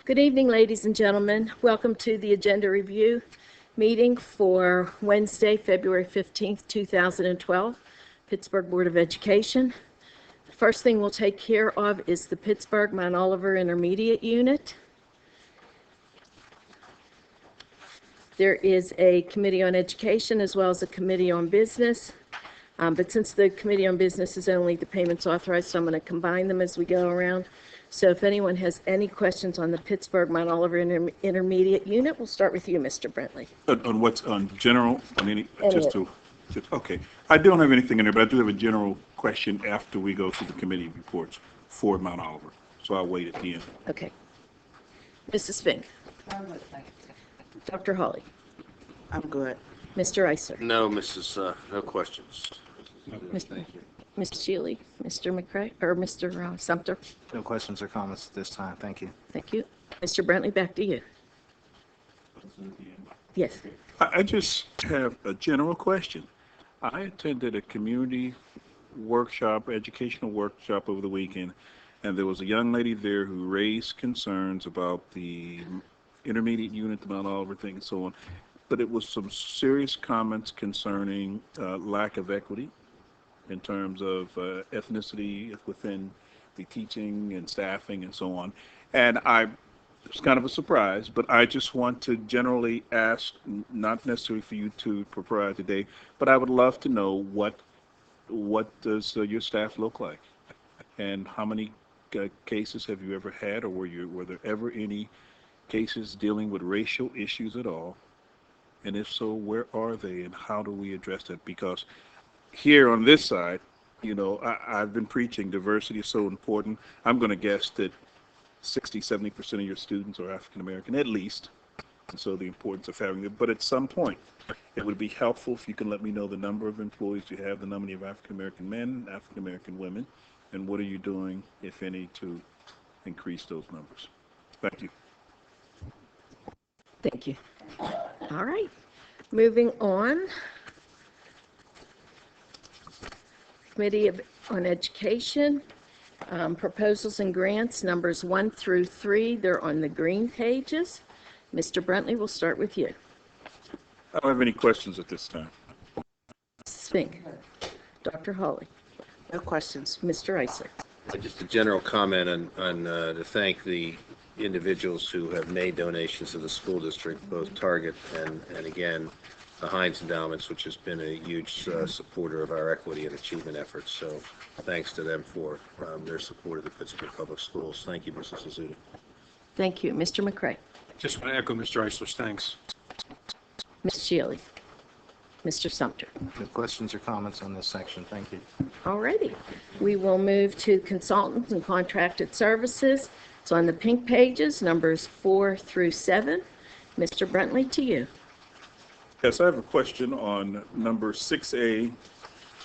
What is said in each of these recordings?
Good evening, ladies and gentlemen. Welcome to the agenda review meeting for Wednesday, February 15th, 2012, Pittsburgh Board of Education. The first thing we'll take care of is the Pittsburgh Mount Oliver Intermediate Unit. There is a Committee on Education as well as a Committee on Business. But since the Committee on Business is only the payments authorized, so I'm going to combine them as we go around. So if anyone has any questions on the Pittsburgh Mount Oliver Intermediate Unit, we'll start with you, Mr. Brentley. On what's on general, on any Any okay. I don't have anything in there, but I do have a general question after we go through the committee reports for Mount Oliver. So I'll wait at the end. Okay. Mrs. Fink. Dr. Hawley. I'm good. Mr. Eisler. No, no questions. Mr. Shealy. Mr. McCray, or Mr. Sumter. No questions or comments at this time. Thank you. Thank you. Mr. Brentley, back to you. Yes. I just have a general question. I attended a community workshop, educational workshop over the weekend, and there was a young lady there who raised concerns about the intermediate unit, the Mount Oliver thing, and so on. But it was some serious comments concerning lack of equity in terms of ethnicity within the teaching and staffing and so on. And it's kind of a surprise, but I just want to generally ask, not necessarily for you to provide today, but I would love to know what does your staff look like, and how many cases have you ever had, or were there ever any cases dealing with racial issues at all? And if so, where are they, and how do we address that? Because here on this side, you know, I've been preaching diversity is so important. I'm going to guess that 60-70% of your students are African American, at least. And so the importance of having them. But at some point, it would be helpful if you can let me know the number of employees you have, the number of African American men, African American women, and what are you doing, if any, to increase those numbers. Thank you. Thank you. All right. Moving on. Committee on Education, proposals and grants, numbers 1 through 3. They're on the green pages. Mr. Brentley, we'll start with you. I don't have any questions at this time. Mrs. Fink. Dr. Hawley. No questions. Mr. Eisler. Just a general comment on to thank the individuals who have made donations to the school district, both Target and again, the Heinz Endowments, which has been a huge supporter of our equity and achievement efforts. So thanks to them for their support of the Pittsburgh Public Schools. Thank you, Mrs. Azuda. Thank you. Mr. McCray. Just want to echo Mr. Eisler's thanks. Ms. Shealy. Mr. Sumter. No questions or comments on this section. Thank you. All righty. We will move to consultants and contracted services. It's on the pink pages, numbers 4 through 7. Mr. Brentley, to you. Yes, I have a question on number 6A.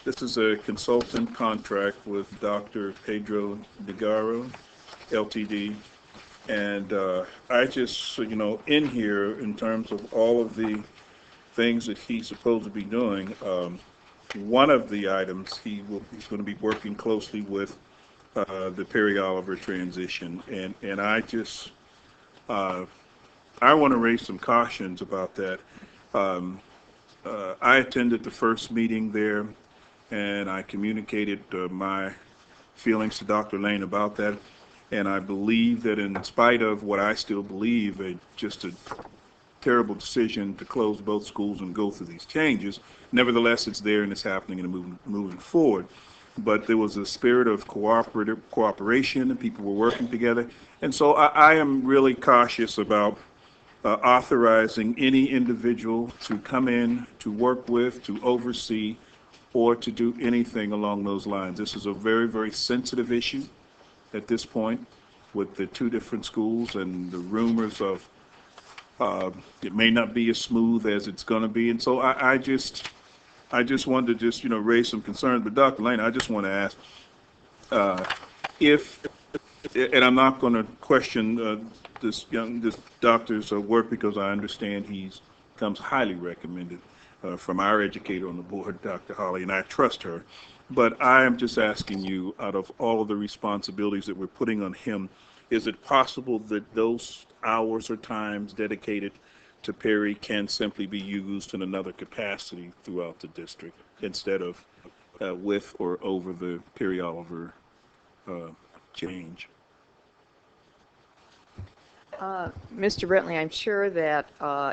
This is a consultant contract with Dr. Pedro Nigaro, LTD. And I just, you know, in here, in terms of all of the things that he's supposed to be doing, one of the items he's going to be working closely with the Perry Oliver transition. And I just, I want to raise some cautions about that. I attended the first meeting there, and I communicated my feelings to Dr. Lane about that. And I believe that in spite of what I still believe, just a terrible decision to close both schools and go through these changes, nevertheless, it's there and it's happening and moving forward. But there was a spirit of cooperation, and people were working together. And so I am really cautious about authorizing any individual to come in, to work with, to oversee, or to do anything along those lines. This is a very, very sensitive issue at this point with the two different schools and the rumors of it may not be as smooth as it's going to be. And so I just wanted to you know, raise some concerns. But Dr. Lane, I just want to ask if, and I'm not going to question this doctor's work, because I understand he's comes highly recommended from our educator on the board, Dr. Holly, and I trust her. But I am just asking you, out of all of the responsibilities that we're putting on him, is it possible that those hours or times dedicated to Perry can simply be used in another capacity throughout the district instead of with or over the Perry Oliver change. Mr. Brentley, I'm sure that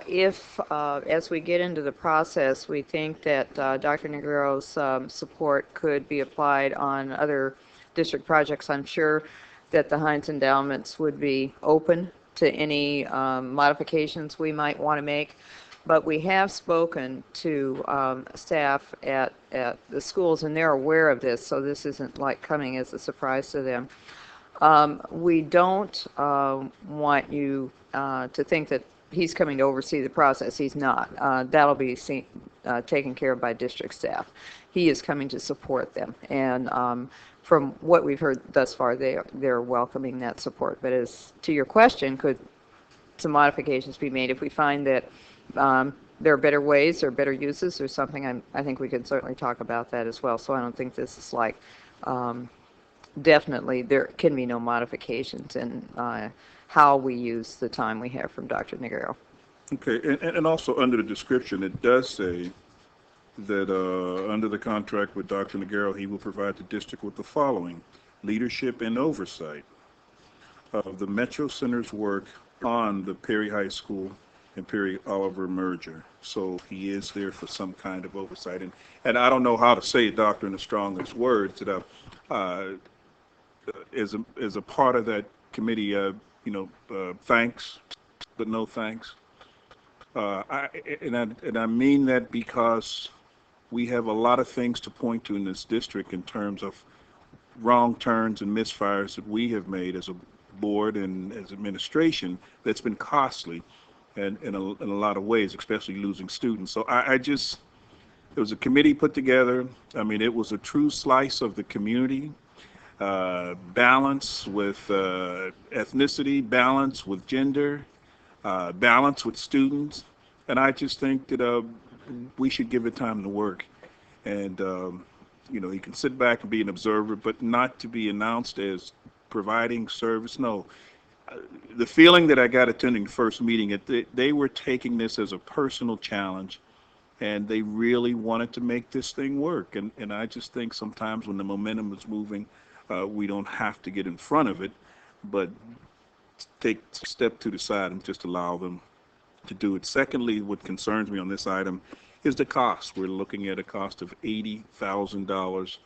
if, as we get into the process, we think that Dr. Negro's support could be applied on other district projects, I'm sure that the Heinz Endowments would be open to any modifications we might want to make. But we have spoken to staff at the schools, and they're aware of this, so this isn't like coming as a surprise to them. We don't want you to think that he's coming to oversee the process. He's not. That'll be taken care of by district staff. He is coming to support them. And from what we've heard thus far, they're welcoming that support. But as to your question, could some modifications be made if we find that there are better ways or better uses or something? I think we can certainly talk about that as well. So I don't think this is like... definitely there can be no modifications in how we use the time we have from Dr. Negro. Okay, and also under the description, it does say that under the contract with Dr. Negro, he will provide the district with the following: leadership and oversight of the Metro Center's work on the Perry High School and Perry Oliver merger. So he is there for some kind of oversight. And I don't know how to say it, Doctor, in the strongest words, that as a part of that committee, thanks, but no thanks. I mean that because we have a lot of things to point to in this district in terms of wrong turns and misfires that we have made as a board and as administration that's been costly and in a lot of ways, especially losing students. So there was a committee put together. I mean, it was a true slice of the community. Balance with ethnicity, balance with gender, balance with students, and I just think that we should give it time to work. And he can sit back and be an observer, but not to be announced as providing service. No, the feeling that I got attending the first meeting, they were taking this as a personal challenge, and they really wanted to make this thing work. And I just think sometimes when the momentum is moving, we don't have to get in front of it, but take a step to the side and just allow them to do it. Secondly, what concerns me on this item is the cost. We're looking at a cost of $80,000,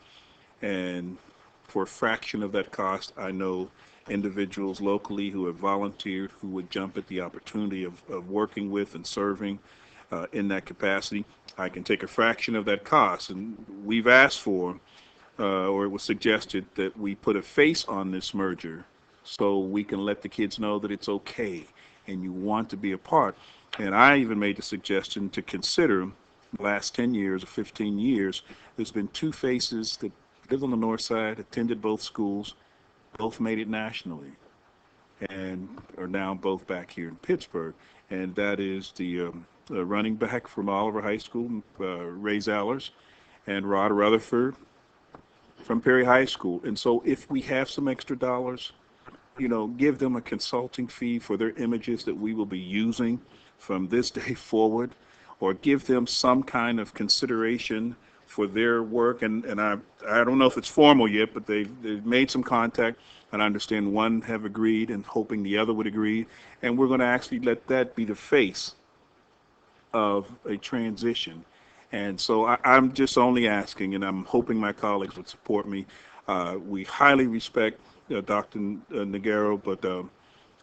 and for a fraction of that cost, I know individuals locally who have volunteered who would jump at the opportunity of working with and serving in that capacity. I can take a fraction of that cost, and we've asked for or it was suggested that we put a face on this merger so we can let the kids know that it's okay and you want to be a part. And I even made the suggestion to consider the last 10 years or 15 years, there's been two faces that live on the north side, attended both schools, both made it nationally, and are now both back here in Pittsburgh. And that is the running back from Oliver High School, Ray Zellers, and Rod Rutherford from Perry High School. And so if we have some extra dollars, give them a consulting fee for their images that we will be using from this day forward, or give them some kind of consideration for their work. And I don't know if it's formal yet, but they've made some contact, and I understand one have agreed and hoping the other would agree. And we're going to actually let that be the face of a transition. And so I'm just only asking, and I'm hoping my colleagues would support me. We highly respect Dr. Negro,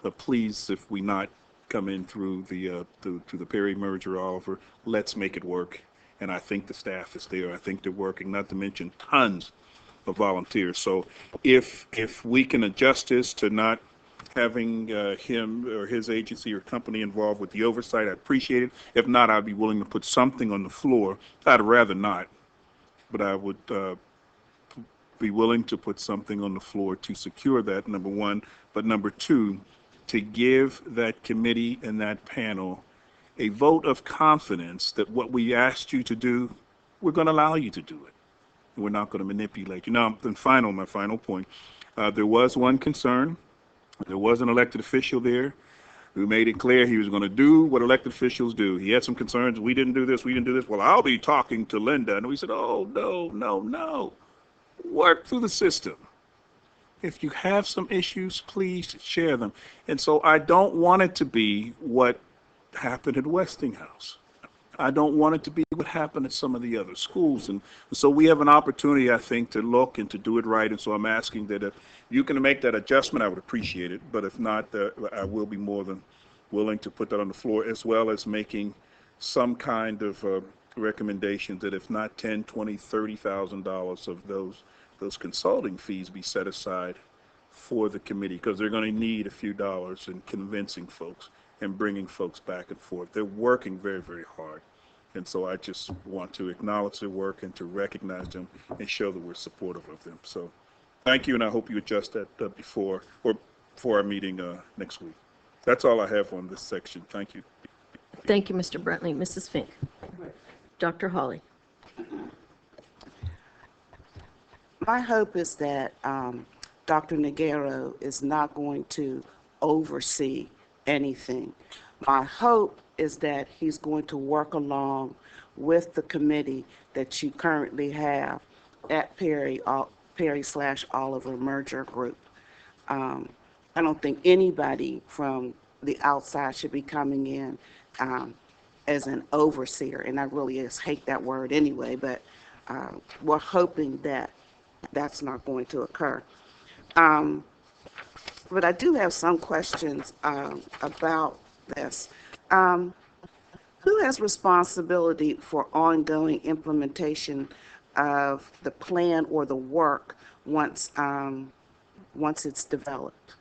but please, if we not come in through the Perry merger, Oliver, let's make it work. And I think the staff is there. I think they're working, not to mention tons of volunteers. So if we can adjust this to not having him or his agency or company involved with the oversight, I appreciate it. If not, I'd be willing to put something on the floor. I'd rather not, but I would be willing to put something on the floor to secure that, number one. But number two, to give that committee and that panel a vote of confidence that what we asked you to do, we're going to allow you to do it. We're not going to manipulate you. Now, my final point, there was one concern. There was an elected official there who made it clear he was going to do what elected officials do. He had some concerns. We didn't do this. We didn't do this. Well, I'll be talking to Linda. And we said, oh, no, no, no. Work through the system. If you have some issues, please share them. And so I don't want it to be what happened at Westinghouse. I don't want it to be what happened at some of the other schools. And so we have an opportunity, I think, to look and to do it right. And so I'm asking that if you can make that adjustment, I would appreciate it. But if not, I will be more than willing to put that on the floor, as well as making some kind of recommendation that if not $10,000, $20,000, $30,000 of those consulting fees be set aside for the committee, because they're going to need a few dollars in convincing folks and bringing folks back and forth. They're working very, very hard. And so I just want to acknowledge their work and to recognize them and show that we're supportive of them. So thank you, and I hope you adjust that before our meeting next week. That's all I have on this section. Thank you. Thank you, Mr. Brentley. Mrs. Fink. Dr. Hawley. My hope is that Dr. Nogueira is not going to oversee anything. My hope is that he's going to work along with the committee that you currently have at Perry/Oliver Merger Group. I don't think anybody from the outside should be coming in as an overseer, and I really hate that word anyway, but we're hoping that that's not going to occur. But I do have some questions about this. Who has responsibility for ongoing implementation of the plan or the work once it's developed?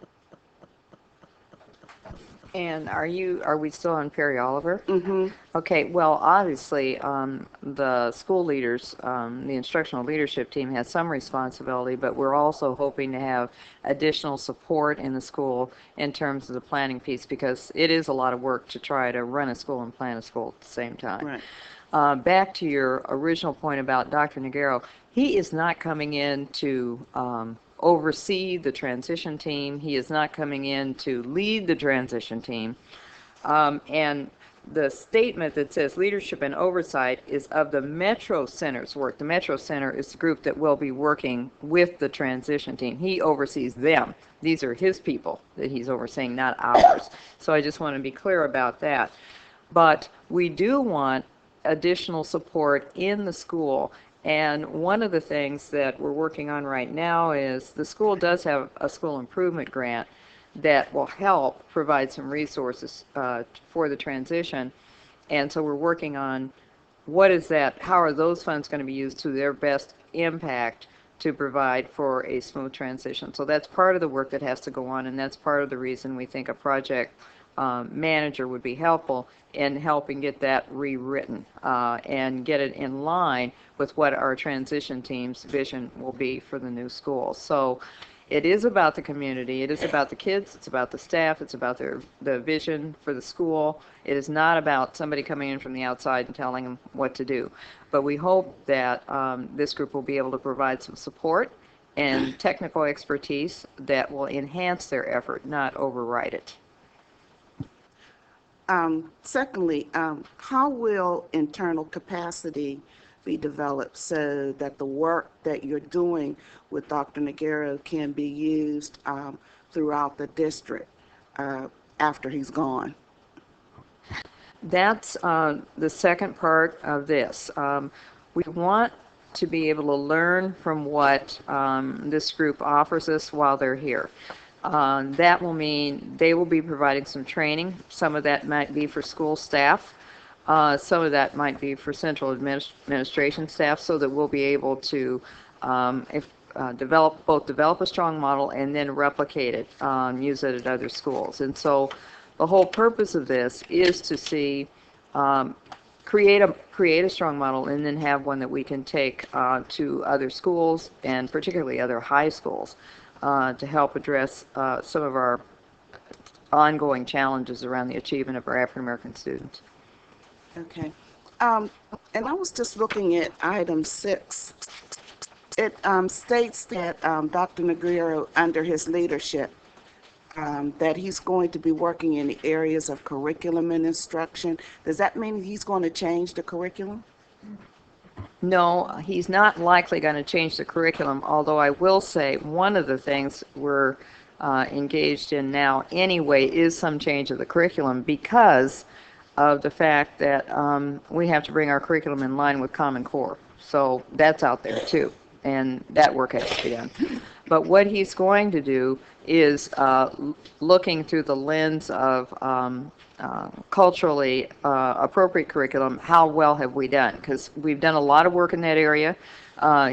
And are we still on Perry Oliver? Mm-hmm. Okay, well, obviously, the school leaders, the instructional leadership team has some responsibility, but we're also hoping to have additional support in the school in terms of the planning piece, because it is a lot of work to try to run a school and plan a school at the same time. Right. Back to your original point about Dr. Nogueira, he is not coming in to oversee the transition team. He is not coming in to lead the transition team. And the statement that says leadership and oversight is of the Metro Center's work. The Metro Center is the group that will be working with the transition team. He oversees them. These are his people that he's overseeing, not ours. So I just want to be clear about that. But we do want additional support in the school. And one of the things that we're working on right now is the school does have a school improvement grant that will help provide some resources for the transition. And so we're working on what is that, how are those funds going to be used to their best impact to provide for a smooth transition. So that's part of the work that has to go on, and that's part of the reason we think a project manager would be helpful in helping get that rewritten and get it in line with what our transition team's vision will be for the new school. So it is about the community, it is about the kids, it's about the staff, it's about the vision for the school. It is not about somebody coming in from the outside and telling them what to do. But we hope that this group will be able to provide some support and technical expertise that will enhance their effort, not override it. Secondly, how will internal capacity be developed so that the work that you're doing with Dr. Nogueira can be used throughout the district after he's gone? That's the second part of this. We want to be able to learn from what this group offers us while they're here. That will mean they will be providing some training. Some of that might be for school staff. Some of that might be for central administration staff, so that we'll be able to develop a strong model and then replicate it, use it at other schools. And so the whole purpose of this is to see, create a strong model and then have one that we can take to other schools, and particularly other high schools, to help address some of our ongoing challenges around the achievement of our African American students. Okay. And I was just looking at item 6. It states that Dr. Nogueira, under his leadership, that he's going to be working in the areas of curriculum and instruction. Does that mean he's going to change the curriculum? No, he's not likely going to change the curriculum, although I will say one of the things we're engaged in now anyway is some change of the curriculum because of the fact that we have to bring our curriculum in line with Common Core. So that's out there too, and that work has to be done. But what he's going to do is looking through the lens of culturally appropriate curriculum, how well have we done? Because we've done a lot of work in that area.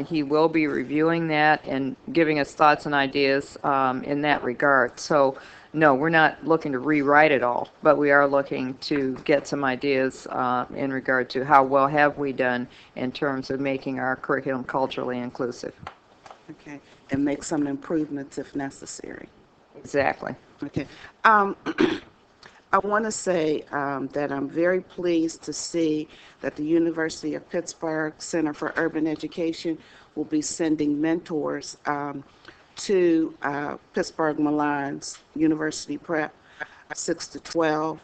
He will be reviewing that and giving us thoughts and ideas in that regard. So no, we're not looking to rewrite it all, but we are looking to get some ideas in regard to how well have we done in terms of making our curriculum culturally inclusive. Okay, and make some improvements if necessary. Exactly. Okay. I want to say that I'm very pleased to see that the University of Pittsburgh Center for Urban Education will be sending mentors to Pittsburgh Milan's University Prep 6 to 12.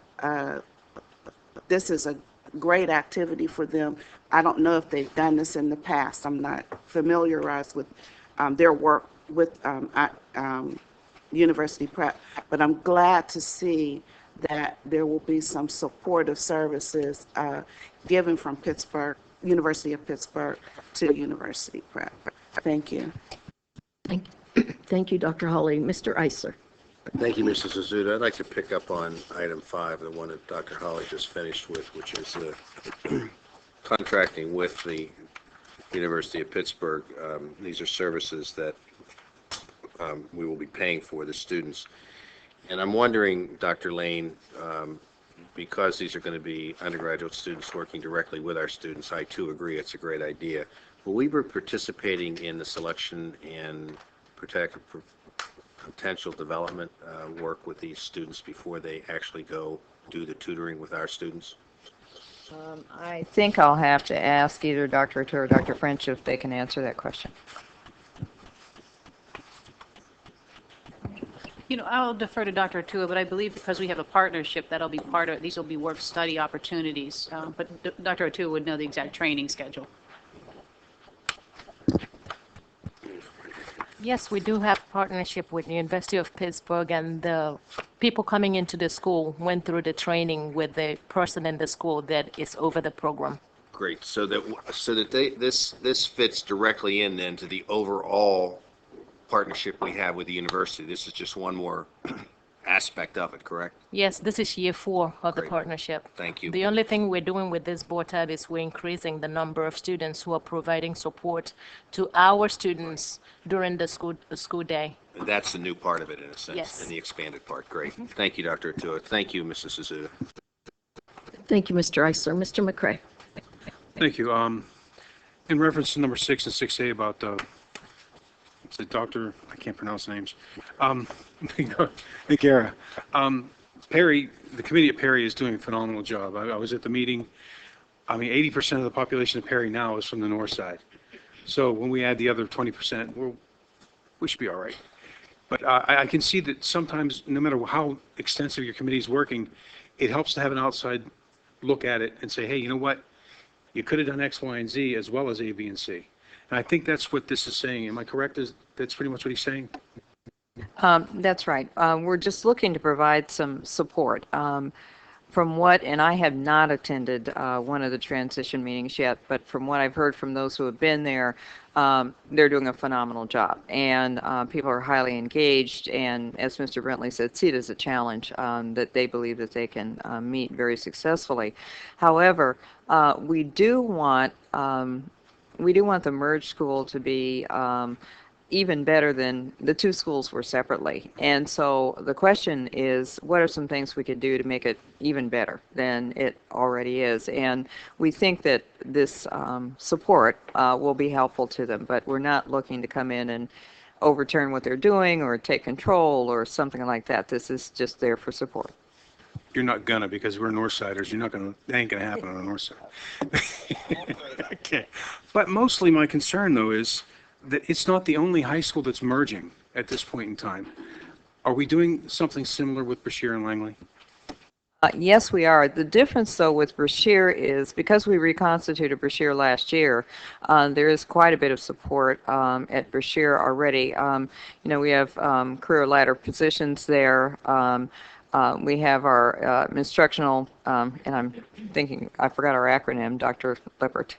This is a great activity for them. I don't know if they've done this in the past. I'm not familiarized with their work with University Prep, but I'm glad to see that there will be some supportive services given from Pittsburgh, University of Pittsburgh to University Prep. Thank you. Thank you, Dr. Hawley. Mr. Eisler. Thank you, Mrs. Azuda. I'd like to pick up on item 5, the one that Dr. Holly just finished with, which is contracting with the University of Pittsburgh. These are services that we will be paying for the students. And I'm wondering, Dr. Lane, because these are going to be undergraduate students working directly with our students, I too agree it's a great idea. Will we be participating in the selection and potential development work with these students before they actually go do the tutoring with our students? I think I'll have to ask either Dr. Atua or Dr. French if they can answer that question. You know, I'll defer to Dr. Atua, but I believe because we have a partnership, that'll be part of, these will be work-study opportunities. But Dr. Atua would know the exact training schedule. Yes, we do have partnership with the University of Pittsburgh, and the people coming into the school went through the training with the person in the school that is over the program. Great. So that this fits directly in then to the overall partnership we have with the university. This is just one more aspect of it, correct? Yes, this is year 4 of the Great. partnership. Thank you. The only thing we're doing with this board tab is we're increasing the number of students who are providing support to our students during the school day. And that's the new part of it, in a sense, Yes. in the expanded part. Great. Thank you, Dr. Atua. Thank you, Mrs. Azuda. Thank you, Mr. Eisler. Mr. McCray. Thank you. In reference to number 6 and 6A about it's the doctor, I can't pronounce names, Nigara. Perry, the committee at Perry is doing a phenomenal job. I was at the meeting. I mean, 80% of the population of Perry now is from the north side. So when we add the other 20%, we should be all right. But I can see that sometimes, no matter how extensive your committee is working, it helps to have an outside look at it and say, hey, you know what? You could have done X, Y, and Z as well as A, B, and C. And I think that's what this is saying. Am I correct? That's pretty much what he's saying? That's right. We're just looking to provide some support. From what, and I have not attended one of the transition meetings yet, but from what I've heard from those who have been there, they're doing a phenomenal job. And people are highly engaged, and as Mr. Brentley said, see it as a challenge that they believe that they can meet very successfully. However, we do want the merged school to be even better than the two schools were separately. And so the question is, what are some things we could do to make it even better than it already is? And we think that this support will be helpful to them, but we're not looking to come in and overturn what they're doing or take control or something like that. This is just there for support. You're not gonna, because we're Northsiders. You're not gonna, that ain't gonna happen on the north side. Okay. But mostly my concern though is that it's not the only high school that's merging at this point in time. Are we doing something similar with Brashear and Langley? Yes, we are. The difference, though, with Brashear is because we reconstituted Brashear last year, there is quite a bit of support at Brashear already. We have career ladder positions there. We have our instructional, and I'm thinking, I forgot our acronym, Dr. Lippert.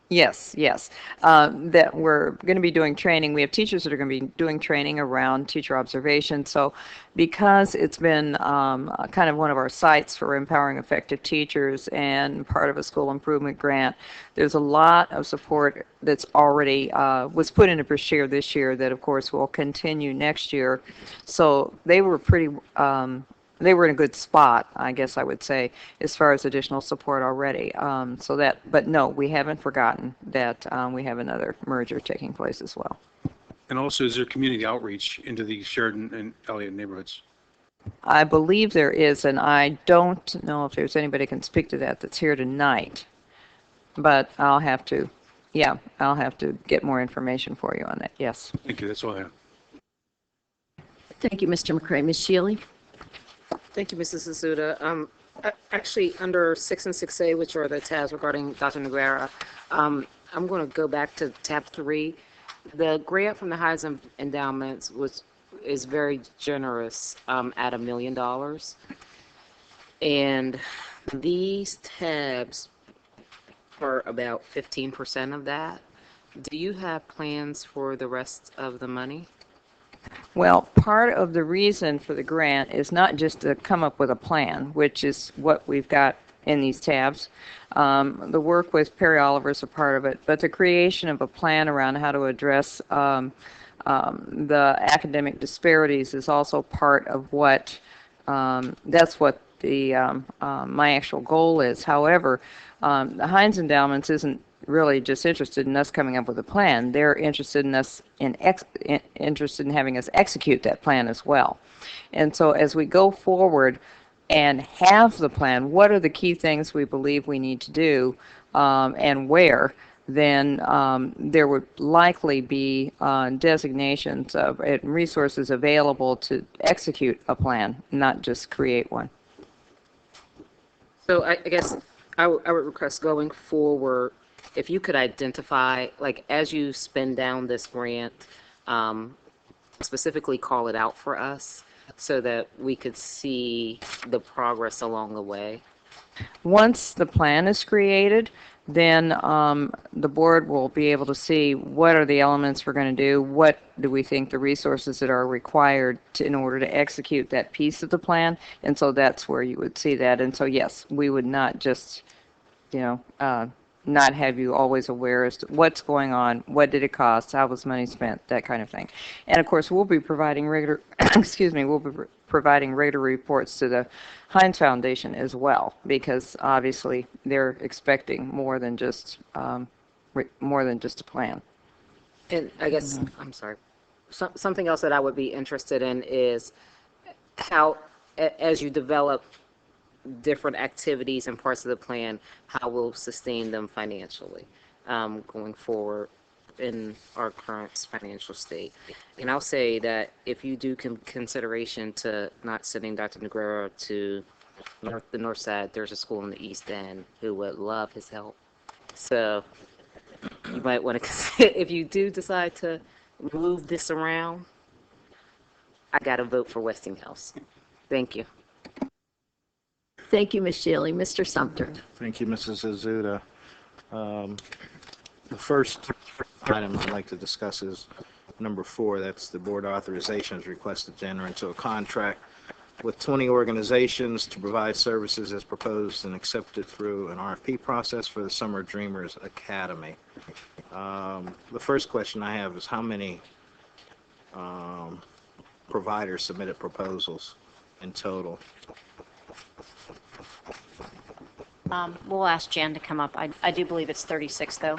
Yes, yes. That we're going to be doing training. We have teachers that are going to be doing training around teacher observation. So because it's been kind of one of our sites for empowering effective teachers and part of a school improvement grant, there's a lot of support that's already was put into Brashear this year that, of course, will continue next year. So they were they were in a good spot, I guess I would say, as far as additional support already. But no, we haven't forgotten that we have another merger taking place as well. And also, is there community outreach into the Sheridan and Elliott neighborhoods? I believe there is, and I don't know if there's anybody can speak to that that's here tonight. But I'll have to get more information for you on that, yes. Thank you, that's all I have. Thank you, Mr. McCray. Ms. Shealy? Thank you, Mrs. Azuda. Actually, under 6 and 6A, which are the tabs regarding Dr. Noguera, I'm going to go back to tab 3. The grant from the Hines Endowments is very generous at $1 million. And these tabs are about 15% of that. Do you have plans for the rest of the money? Well, part of the reason for the grant is not just to come up with a plan, which is what we've got in these tabs. The work with Perry Oliver is a part of it, but the creation of a plan around how to address the academic disparities is also part of what, that's what my actual goal is. However, the Hines Endowments isn't really just interested in us coming up with a plan. They're interested in us interested in having us execute that plan as well. And so as we go forward and have the plan, what are the key things we believe we need to do and where, then there would likely be designations of resources available to execute a plan, not just create one. So I guess I would request going forward, if you could identify, like, as you spend down this grant, specifically call it out for us so that we could see the progress along the way. Once the plan is created, then the board will be able to see what are the elements we're going to do, what do we think the resources that are required in order to execute that piece of the plan, and so that's where you would see that. And so yes, we would not just, not have you always aware as to what's going on, what did it cost, how was money spent, that kind of thing. And of course, we'll be providing regular, providing regular reports to the Hines Foundation as well, because obviously they're expecting more than just a plan. And I guess, I'm sorry, something else that I would be interested in is how, as you develop different activities and parts of the plan, how we'll sustain them financially going forward in our current financial state. And I'll say that if you do consideration to not sending Dr. Noguera to the north side, there's a school in the East End who would love his help. So you might want to consider, if you do decide to move this around, I got to vote for Westinghouse. Thank you. Thank you, Ms. Shealy. Mr. Sumter. Thank you, Mrs. Azuda. The first item I'd like to discuss is number 4. That's the board authorizations requested to enter into a contract with 20 organizations to provide services as proposed and accepted through an RFP process for the Summer Dreamers Academy. The first question I have is how many providers submitted proposals in total? We'll ask Jan to come up. I do believe it's 36, though.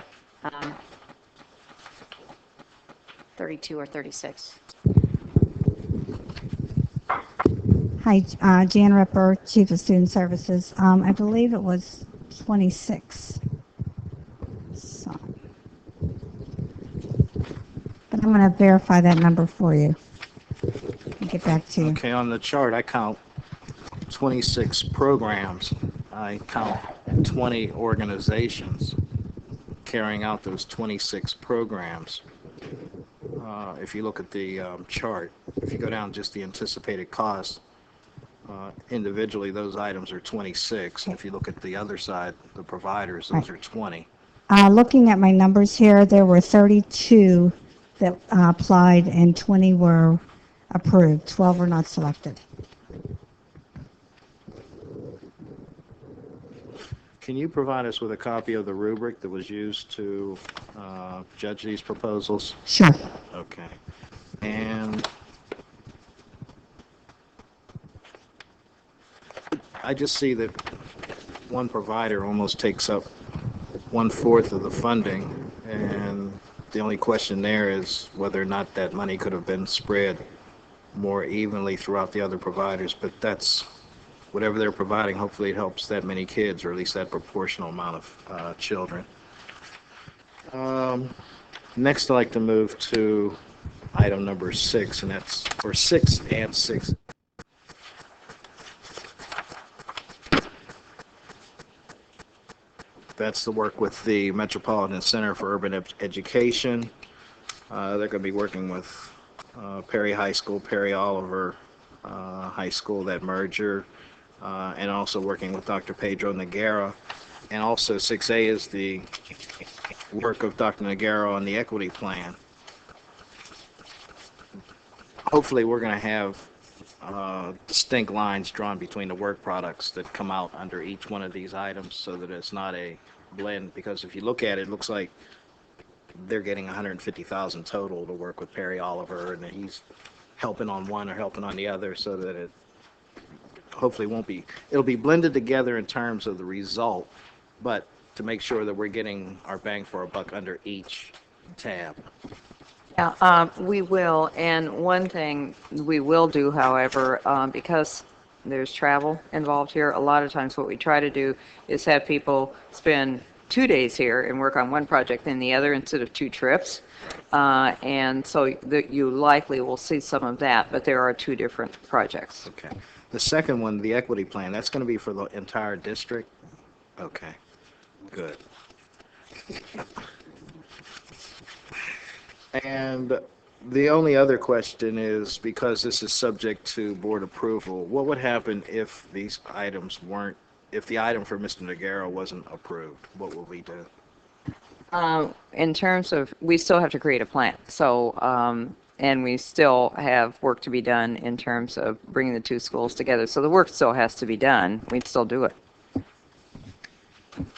32 or 36. Hi, Jan Ripper, Chief of Student Services. I believe it was 26. So, but I'm going to verify that number for you and get back to you. Okay, on the chart, I count 26 programs. I count 20 organizations carrying out those 26 programs. If you look at the chart, if you go down just the anticipated cost, individually, those items are 26. If you look at the other side, the providers, those are 20. Looking at my numbers here, there were 32 that applied and 20 were approved. 12 were not selected. Can you provide us with a copy of the rubric that was used to judge these proposals? Sure. Okay. And I just see that one provider almost takes up 1/4 of the funding, and the only question there is whether or not that money could have been spread more evenly throughout the other providers, but that's whatever they're providing, hopefully it helps that many kids, or at least that proportional amount of children. Next, I'd like to move to item number 6, and that's, or 6 and 6. That's the work with the Metropolitan Center for Urban Education. They're going to be working with Perry High School, Perry Oliver High School, that merger, and also working with Dr. Pedro Noguera. And also 6A is the work of Dr. Noguera on the equity plan. Hopefully we're going to have distinct lines drawn between the work products that come out under each one of these items so that it's not a blend, because if you look at it, it looks like they're getting $150,000 total to work with Perry Oliver, and he's helping on one or helping on the other, so that it hopefully won't be, it'll be blended together in terms of the result, but to make sure that we're getting our bang for our buck under each tab. Yeah, we will, and one thing we will do, however, because there's travel involved here, a lot of times what we try to do is have people spend 2 days here and work on one project and the other instead of 2 trips. And so you likely will see some of that, but there are 2 different projects. Okay. The second one, the equity plan, that's going to be for the entire district? Okay, good. And the only other question is, because this is subject to board approval, what would happen if these items weren't, if the item for Mr. Noguera wasn't approved? What will we do? In terms of, we still have to create a plan. So, and we still have work to be done in terms of bringing the 2 schools together. So the work still has to be done. We'd still do it.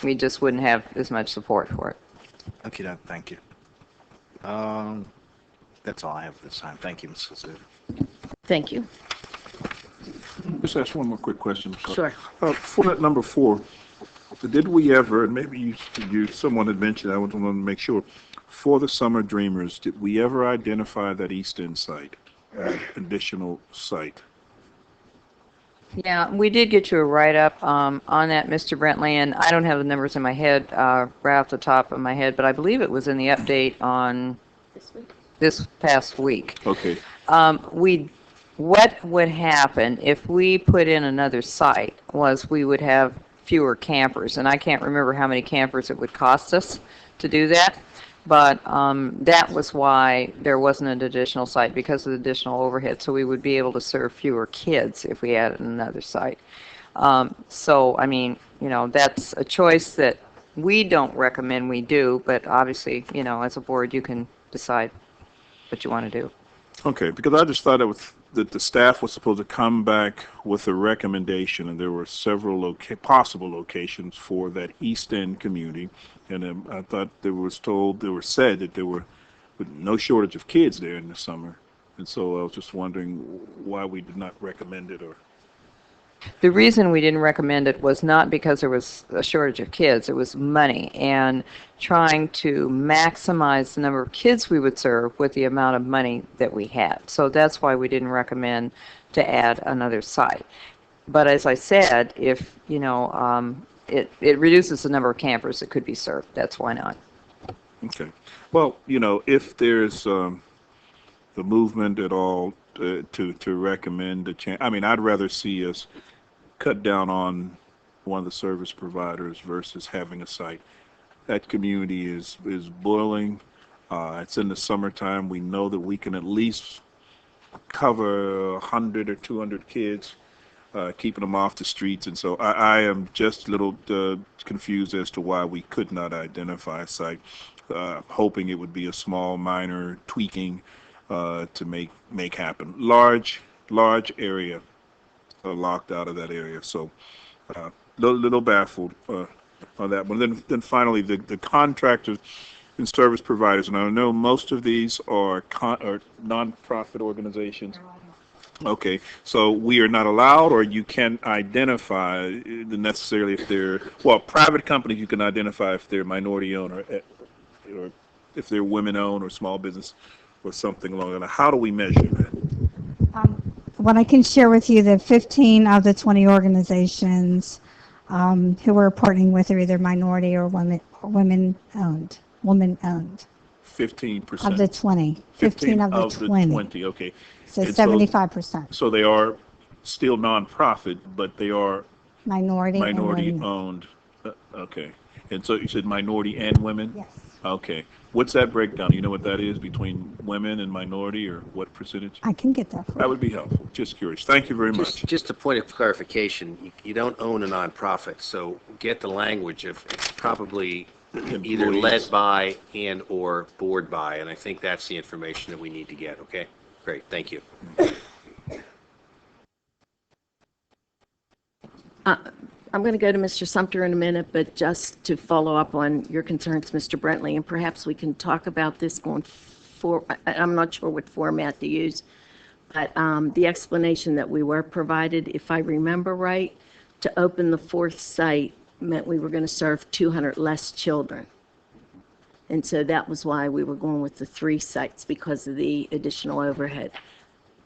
We just wouldn't have as much support for it. Okay, thank you. That's all I have this time. Thank you, Mrs. Zhu. Thank you. Just ask one more quick question. Sure. For that number 4, did we ever, and maybe someone had mentioned, I want to make sure, for the Summer Dreamers, did we ever identify that East End site, additional site? Yeah, we did get you a write-up on that, Mr. Brentley, and I don't have the numbers in my head right off the top of my head, but I believe it was in the update on this past week. Okay. What would happen if we put in another site was we would have fewer campers, and I can't remember how many campers it would cost us to do that, but that was why there wasn't an additional site, because of the additional overhead, so we would be able to serve fewer kids if we added another site. So, I mean, you know, that's a choice that we don't recommend we do, but obviously, you know, as a board, you can decide what you want to do. Okay, because I just thought that the staff was supposed to come back with a recommendation, and there were several possible locations for that East End community, and I thought said that there were no shortage of kids there in the summer, and so I was just wondering why we did not recommend it. Or the reason we didn't recommend it was not because there was a shortage of kids, it was money, and trying to maximize the number of kids we would serve with the amount of money that we had. So that's why we didn't recommend to add another site. But as I said, if, you know, it reduces the number of campers that could be served, that's why not. Okay. Well, you know, if there's the movement at all to recommend a change? I mean, I'd rather see us cut down on one of the service providers versus having a site. That community is boiling. It's in the summertime. We know that we can at least cover 100 or 200 kids, keeping them off the streets. And so I am just a little confused as to why we could not identify a site, hoping it would be a small, minor tweaking to make happen. Large area locked out of that area. So little baffled on that one. Then finally, the contractors and service providers, and I know most of these are nonprofit organizations. Okay, so we are not allowed, or you can identify necessarily if they're, well, private companies you can identify if they're minority owned or if they're women owned or small business or something along that. How do we measure that? What I can share with you that 15 of the 20 organizations who we're partnering with are either minority or women owned. 15%. Of the 20. 15 of the 20. Okay. So And 75%. So they are still nonprofit, but they are Minority and women. owned. Okay. And so you said minority and women? Yes. Okay. What's that breakdown? Do you know what that is between women and minority, or what percentage? I can get that for That you. would be helpful. Just curious. Thank you very much. Just a point of clarification, you don't own a nonprofit, so get the language of it's probably either led Employees. by and or board by, and I think that's the information that we need to get, okay? Great, thank you. I'm going to go to Mr. Sumter in a minute, but just to follow up on your concerns, Mr. Brentley, and perhaps we can talk about this going forward. I'm not sure what format to use, but the explanation that we were provided, if I remember right, to open the fourth site meant we were going to serve 200 less children. And so that was why we were going with the 3 sites, because of the additional overhead.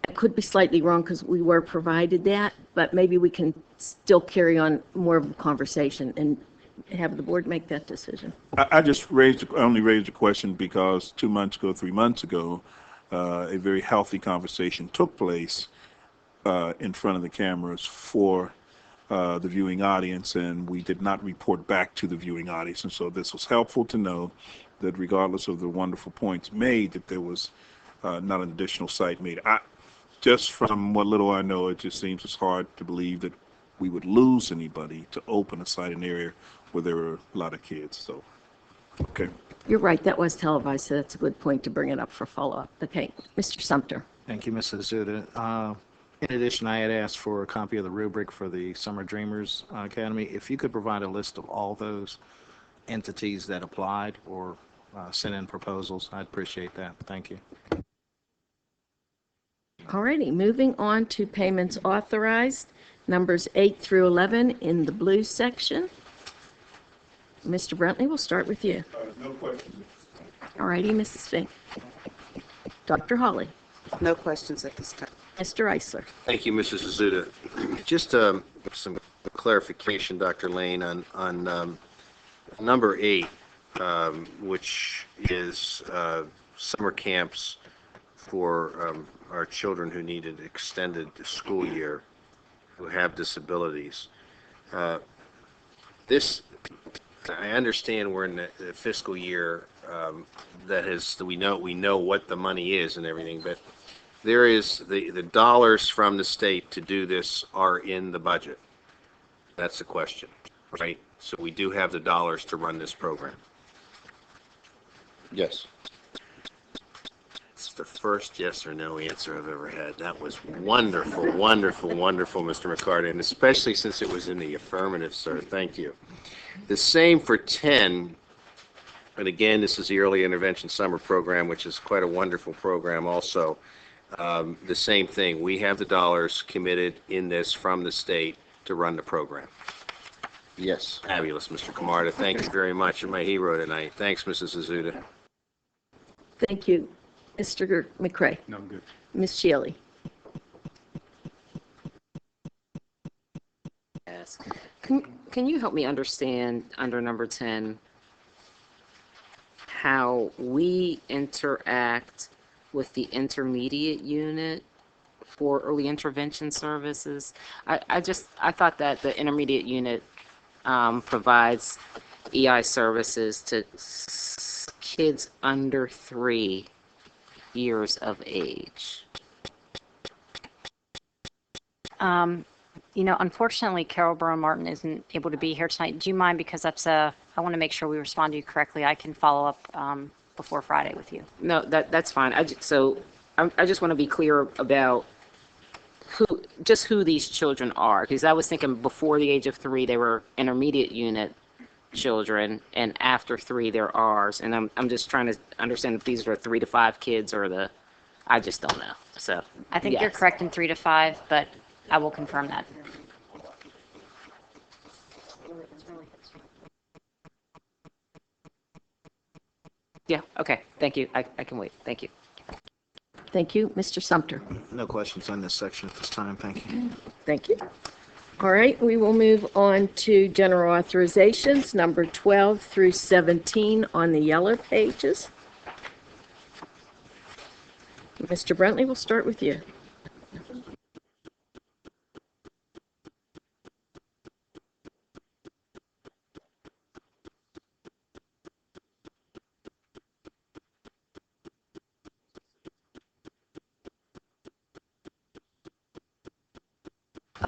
I could be slightly wrong because we were provided that, but maybe we can still carry on more of a conversation and have the board make that decision. I only raised a question because 3 months ago, a very healthy conversation took place in front of the cameras for the viewing audience, and we did not report back to the viewing audience. And so this was helpful to know that regardless of the wonderful points made, that there was not an additional site made. Just from what little I know, it just seems it's hard to believe that we would lose anybody to open a site in an area where there were a lot of kids. So, okay. You're right, that was televised, so that's a good point to bring it up for follow-up. Okay, Mr. Sumter. Thank you, Mrs. Zuda. In addition, I had asked for a copy of the rubric for the Summer Dreamers Academy. If you could provide a list of all those entities that applied or sent in proposals, I'd appreciate that. Thank you. Alrighty, moving on to payments authorized, numbers 8 through 11 in the blue section. Mr. Brentley, we'll start with you. No questions. Alrighty, Mrs. Fink. Dr. Hawley. No questions at this time. Mr. Eisler. Thank you, Mrs. Azuda. Just some clarification, Dr. Lane, on number 8, which is summer camps for our children who need an extended school year, who have disabilities. This, I understand we're in the fiscal year we know what the money is and everything, but there is the dollars from the state to do this are in the budget. That's the question, right? So we do have the dollars to run this program. Yes. It's the first yes or no answer I've ever had. That was wonderful, wonderful, wonderful, Mr. McCarty, and especially since it was in the affirmative, sir. Thank you. The same for 10, and again, this is the Early Intervention Summer Program, which is quite a wonderful program also. The same thing. We have the dollars committed in this from the state to run the program. Yes. Fabulous, Mr. Camarda. Thank you very much. You're my hero tonight. Thanks, Mrs. Azuda. Thank you. Mr. McCray. No, I'm good. Ms. Shealy. Yes. Can you help me understand under number 10 how we interact with the intermediate unit for early intervention services. I thought that the intermediate unit provides EI services to kids under 3 years of age. You know, unfortunately, Carol Brown Martin isn't able to be here tonight. Do you mind, because I want to make sure we respond to you correctly. I can follow up before Friday with you. No, that's fine. I just want to be clear about who these children are, because I was thinking before the age of 3 they were intermediate unit children, and after 3 they're ours, and I'm just trying to understand if these are 3 to 5 kids or I just don't know. So I think you're yes. correct in 3 to 5, but I will confirm that. Yeah, okay, thank you. I can wait. Thank you. Thank you. Mr. Sumter? No questions on this section at this time. Thank you. Thank you. All right, we will move on to general authorizations, number 12 through 17 on the yellow pages. Mr. Brentley, we'll start with you.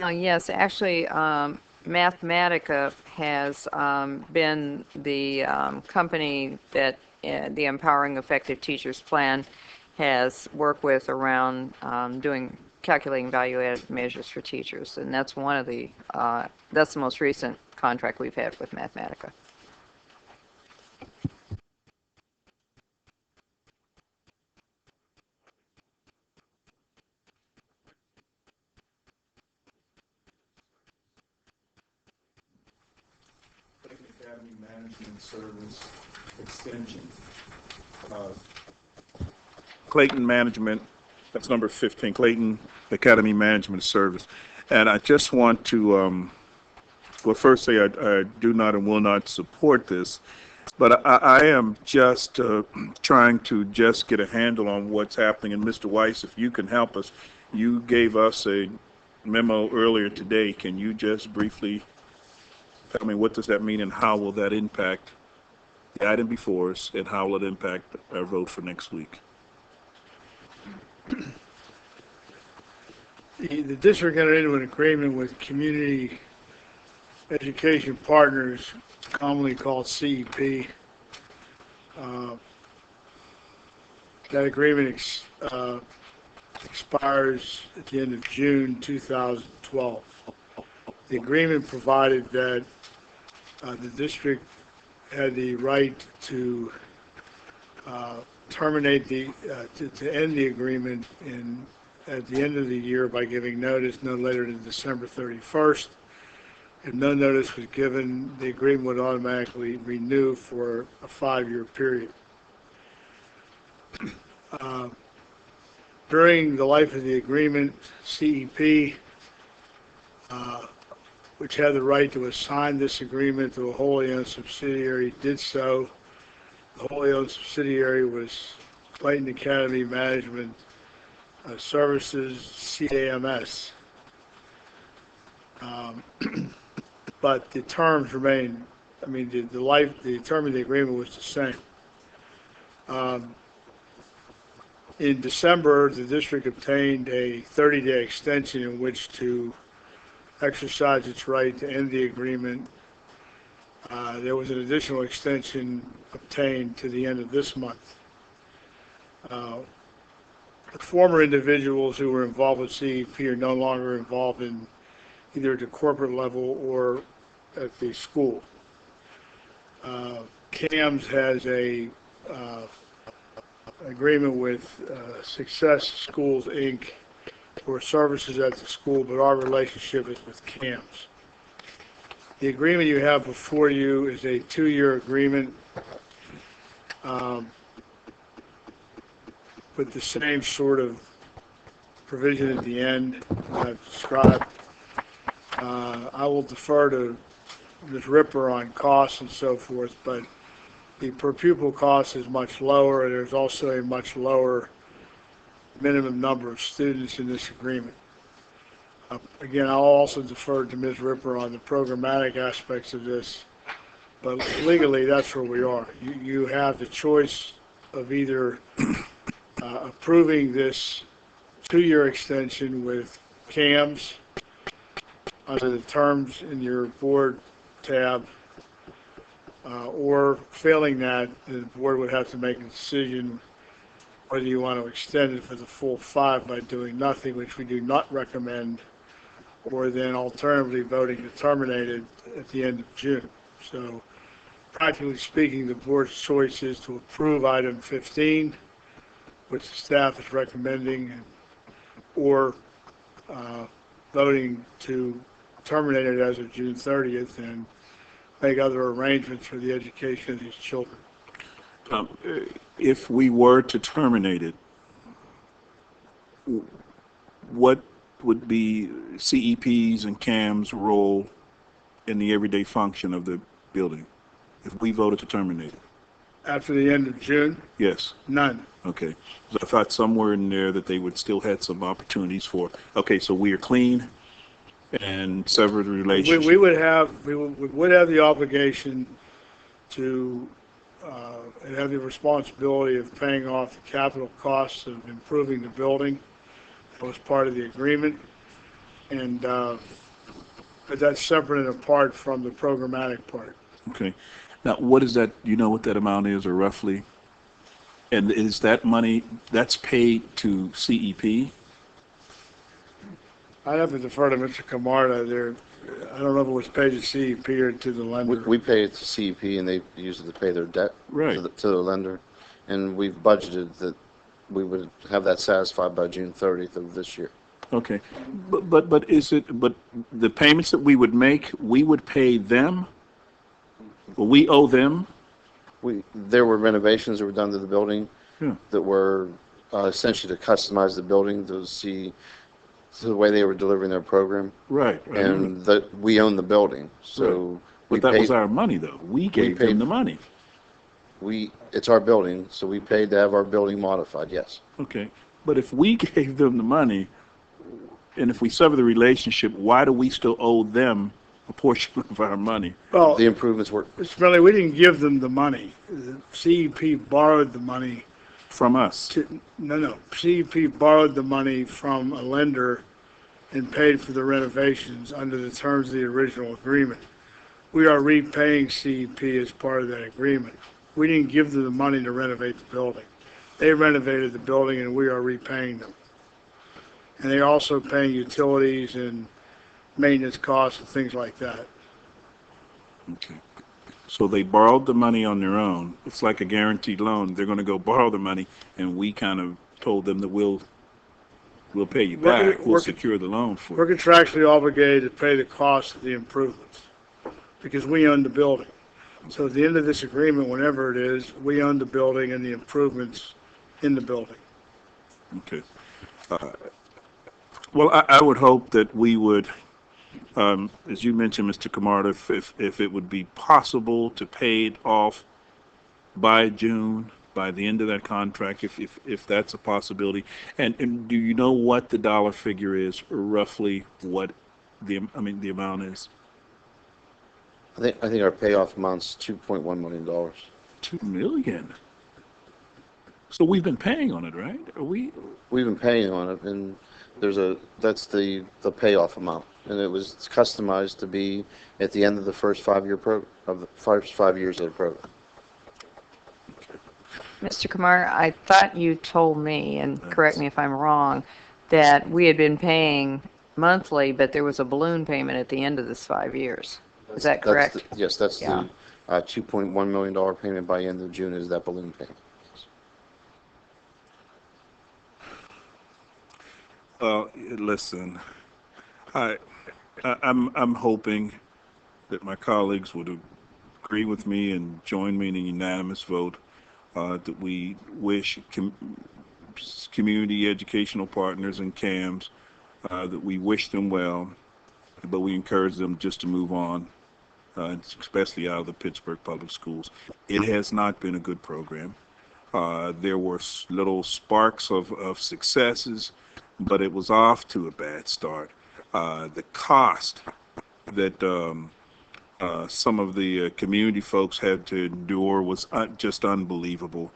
Yes, actually, Mathematica has been the company that the Empowering Effective Teachers Plan has worked with around calculating value-added measures for teachers, and that's one of that's the most recent contract we've had with Mathematica. Academy Management Service Extension. Clayton Management, that's number 15, Clayton Academy Management Service. And I just want to, well, first say I do not and will not support this, but I am just trying to just get a handle on what's happening. And Mr. Weiss, if you can help us, you gave us a memo earlier today. Can you just briefly tell me what does that mean and how will that impact the item before us, and how will it impact our vote for next week? The district entered into an agreement with Community Education Partners, commonly called CEP. That agreement expires at the end of June 2012. The agreement provided that the district had the right to terminate to end the agreement at the end of the year by giving notice no later than December 31st. If no notice was given, the agreement would automatically renew for a 5-year period. During the life of the agreement, CEP, which had the right to assign this agreement to a wholly owned subsidiary, did so. The wholly owned subsidiary was Clayton Academy Management Services, CAMS. But the terms remain, I mean, the term of the agreement was the same. In December, the district obtained a 30-day extension in which to exercise its right to end the agreement. There was an additional extension obtained to the end of this month. The former individuals who were involved with CEP are no longer involved in either at the corporate level or at the school. CAMS has a agreement with Success Schools, Inc. for services at the school, but our relationship is with CAMS. The agreement you have before you is a 2-year agreement with the same sort of provision at the end that I've described. I will defer to Ms. Ripper on costs and so forth, but the per pupil cost is much lower. There's also a much lower minimum number of students in this agreement. Again, I'll also defer to Ms. Ripper on the programmatic aspects of this, but legally, that's where we are. You have the choice of either approving this 2-year extension with CAMS under the terms in your board tab, or failing that, the board would have to make a decision whether you want to extend it for the full 5 by doing nothing, which we do not recommend, or then alternatively voting to terminate it at the end of June. So practically speaking, the board's choice is to approve item 15, which the staff is recommending, or voting to terminate it as of June 30th and make other arrangements for the education of these children. If we were to terminate it, what would be CEP's and CAM's role in the everyday function of the building if we voted to terminate it? After the end of June, Yes. none. Okay. So I thought somewhere in there that they would still have some opportunities for, okay, so we are clean and sever the relationship. We would have the obligation to and have the responsibility of paying off the capital costs of improving the building. That was part of the agreement, and but that's separate and apart from the programmatic part. Okay. Now, what is that, you know what that amount is, or roughly? And is that money, that's paid to CEP? I'd have to defer to Mr. Camarda there. I don't know if it was paid to CEP or to the lender. We pay it to CEP, and they use it to pay their debt Right. to the lender. And we've budgeted that we would have that satisfied by June 30th of this year. Okay. But is it, but the payments that we would make, we would pay them? Well, we owe them? There were renovations that were done to the building Yeah. that were essentially to customize the building to see the way they were delivering their program. Right. And we own the building, so But that was our money, though. We gave them the money. It's our building, so we paid to have our building modified, yes. Okay. But if we gave them the money, and if we sever the relationship, why do we still owe them a portion of our money? Well, The improvements were, Mr. Bradley, we didn't give them the money. The CEP borrowed the money. From us? No. CEP borrowed the money from a lender and paid for the renovations under the terms of the original agreement. We are repaying CEP as part of that agreement. We didn't give them the money to renovate the building. They renovated the building and we are repaying them. And they're also paying utilities and maintenance costs and things like that. Okay. So they borrowed the money on their own. It's like a guaranteed loan. They're going to go borrow the money, and we kind of told them that we'll pay you back. We'll secure the loan for We're you. contractually obligated to pay the cost of the improvements because we own the building. So at the end of this agreement, whenever it is, we own the building and the improvements in the building. Okay. Well, I would hope that we would, as you mentioned, Mr. Camarda, if it would be possible to pay it off by June, by the end of that contract, if that's a possibility. And do you know what the dollar figure is, or roughly what the amount is? I think our payoff amounts $2.1 million. $2 million? So we've been paying on it, right? We've been paying on it, and that's the payoff amount, and it's customized to be at the end of the first 5-year program, of the first 5 years of the program. Mr. Kumar, I thought you told me, and correct me if I'm wrong, that we had been paying monthly, but there was a balloon payment at the end of this 5 years. Is that correct? Yes, that's Yeah. the $2.1 million payment by end of June is that balloon payment. Listen, I'm hoping that my colleagues would agree with me and join me in a unanimous vote that we wish community educational partners and CAMS that we wish them well, but we encourage them just to move on, especially out of the Pittsburgh Public Schools. It has not been a good program. There were little sparks of successes, but it was off to a bad start. The cost that some of the community folks had to endure was just unbelievable.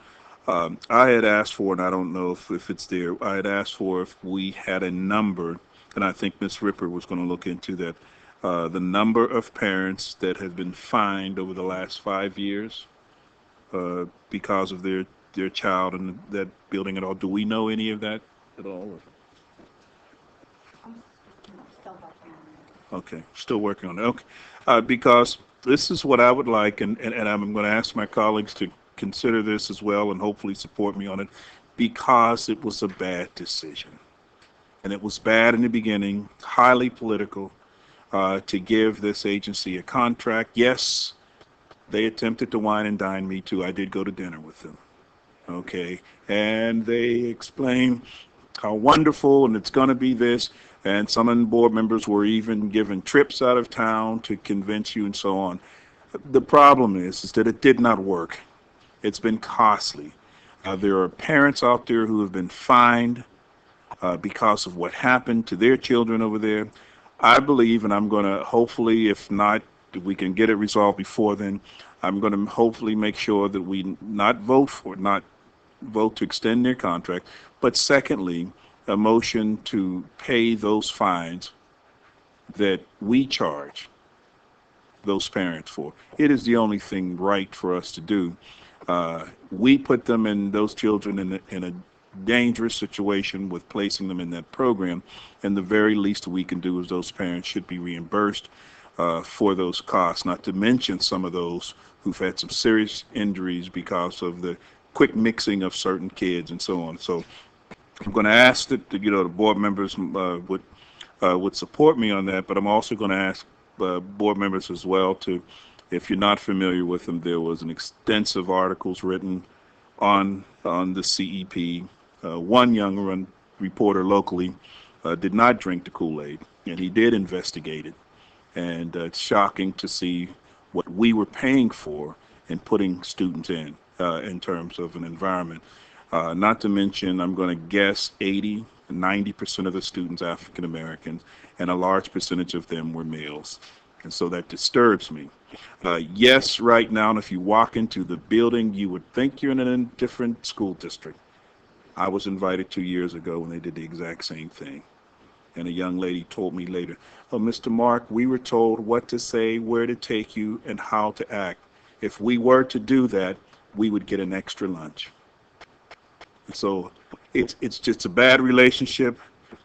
I had asked for, and I don't know if it's there, I had asked for if we had a number, and I think Ms. Ripper was going to look into that, the number of parents that have been fined over the last 5 years because of their child and that building at all. Do we know any of that at all? Okay, still working on it. Okay, because this is what I would like, and I'm going to ask my colleagues to consider this as well and hopefully support me on it, because it was a bad decision. And it was bad in the beginning, highly political, to give this agency a contract. Yes, they attempted to wine and dine me too. I did go to dinner with them. Okay, and they explained how wonderful and it's going to be this. And some of the board members were even given trips out of town to convince you and so on. The problem is that it did not work. It's been costly. There are parents out there who have been fined because of what happened to their children over there. I believe, and I'm going to hopefully, if not, we can get it resolved before then. I'm going to hopefully make sure that we not vote to extend their contract, but secondly, a motion to pay those fines that we charge those parents for. It is the only thing right for us to do. We put them and those children in a dangerous situation with placing them in that program, and the very least we can do is those parents should be reimbursed for those costs, not to mention some of those who've had some serious injuries because of the quick mixing of certain kids and so on. So I'm going to ask that the board members would support me on that, but I'm also going to ask board members as well to, if you're not familiar with them, there was an extensive articles written on the CEP. One young reporter locally did not drink the Kool-Aid, and he did investigate it. And it's shocking to see what we were paying for and putting students in terms of an environment. Not to mention, I'm going to guess 90% of the students African Americans, and a large percentage of them were males. And so that disturbs me. Yes, right now, and if you walk into the building, you would think you're in a different school district. I was invited 2 years ago when they did the exact same thing. And a young lady told me later, "Oh, Mr. Mark, we were told what to say, where to take you, and how to act. If we were to do that, we would get an extra lunch." So it's just a bad relationship.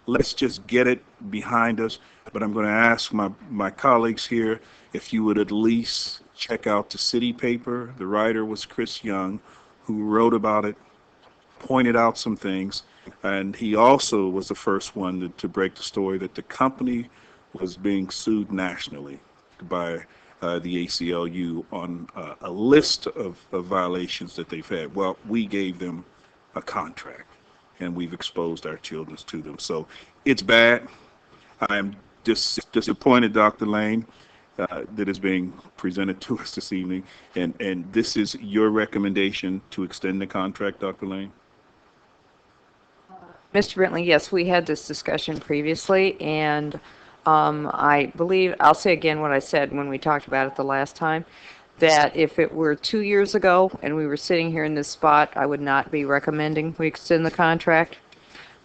Let's just get it behind us. But I'm going to ask my colleagues here if you would at least check out the city paper. The writer was Chris Young, who wrote about it, pointed out some things, and he also was the first one to break the story that the company was being sued nationally by the ACLU on a list of violations that they've had. Well, we gave them a contract, and we've exposed our children to them. So it's bad. I'm disappointed, Dr. Lane, that is being presented to us this evening. And this is your recommendation to extend the contract, Dr. Lane? Mr. Bentley, yes, we had this discussion previously, and I believe, I'll say again what I said when we talked about it the last time, that if it were 2 years ago and we were sitting here in this spot, I would not be recommending we extend the contract.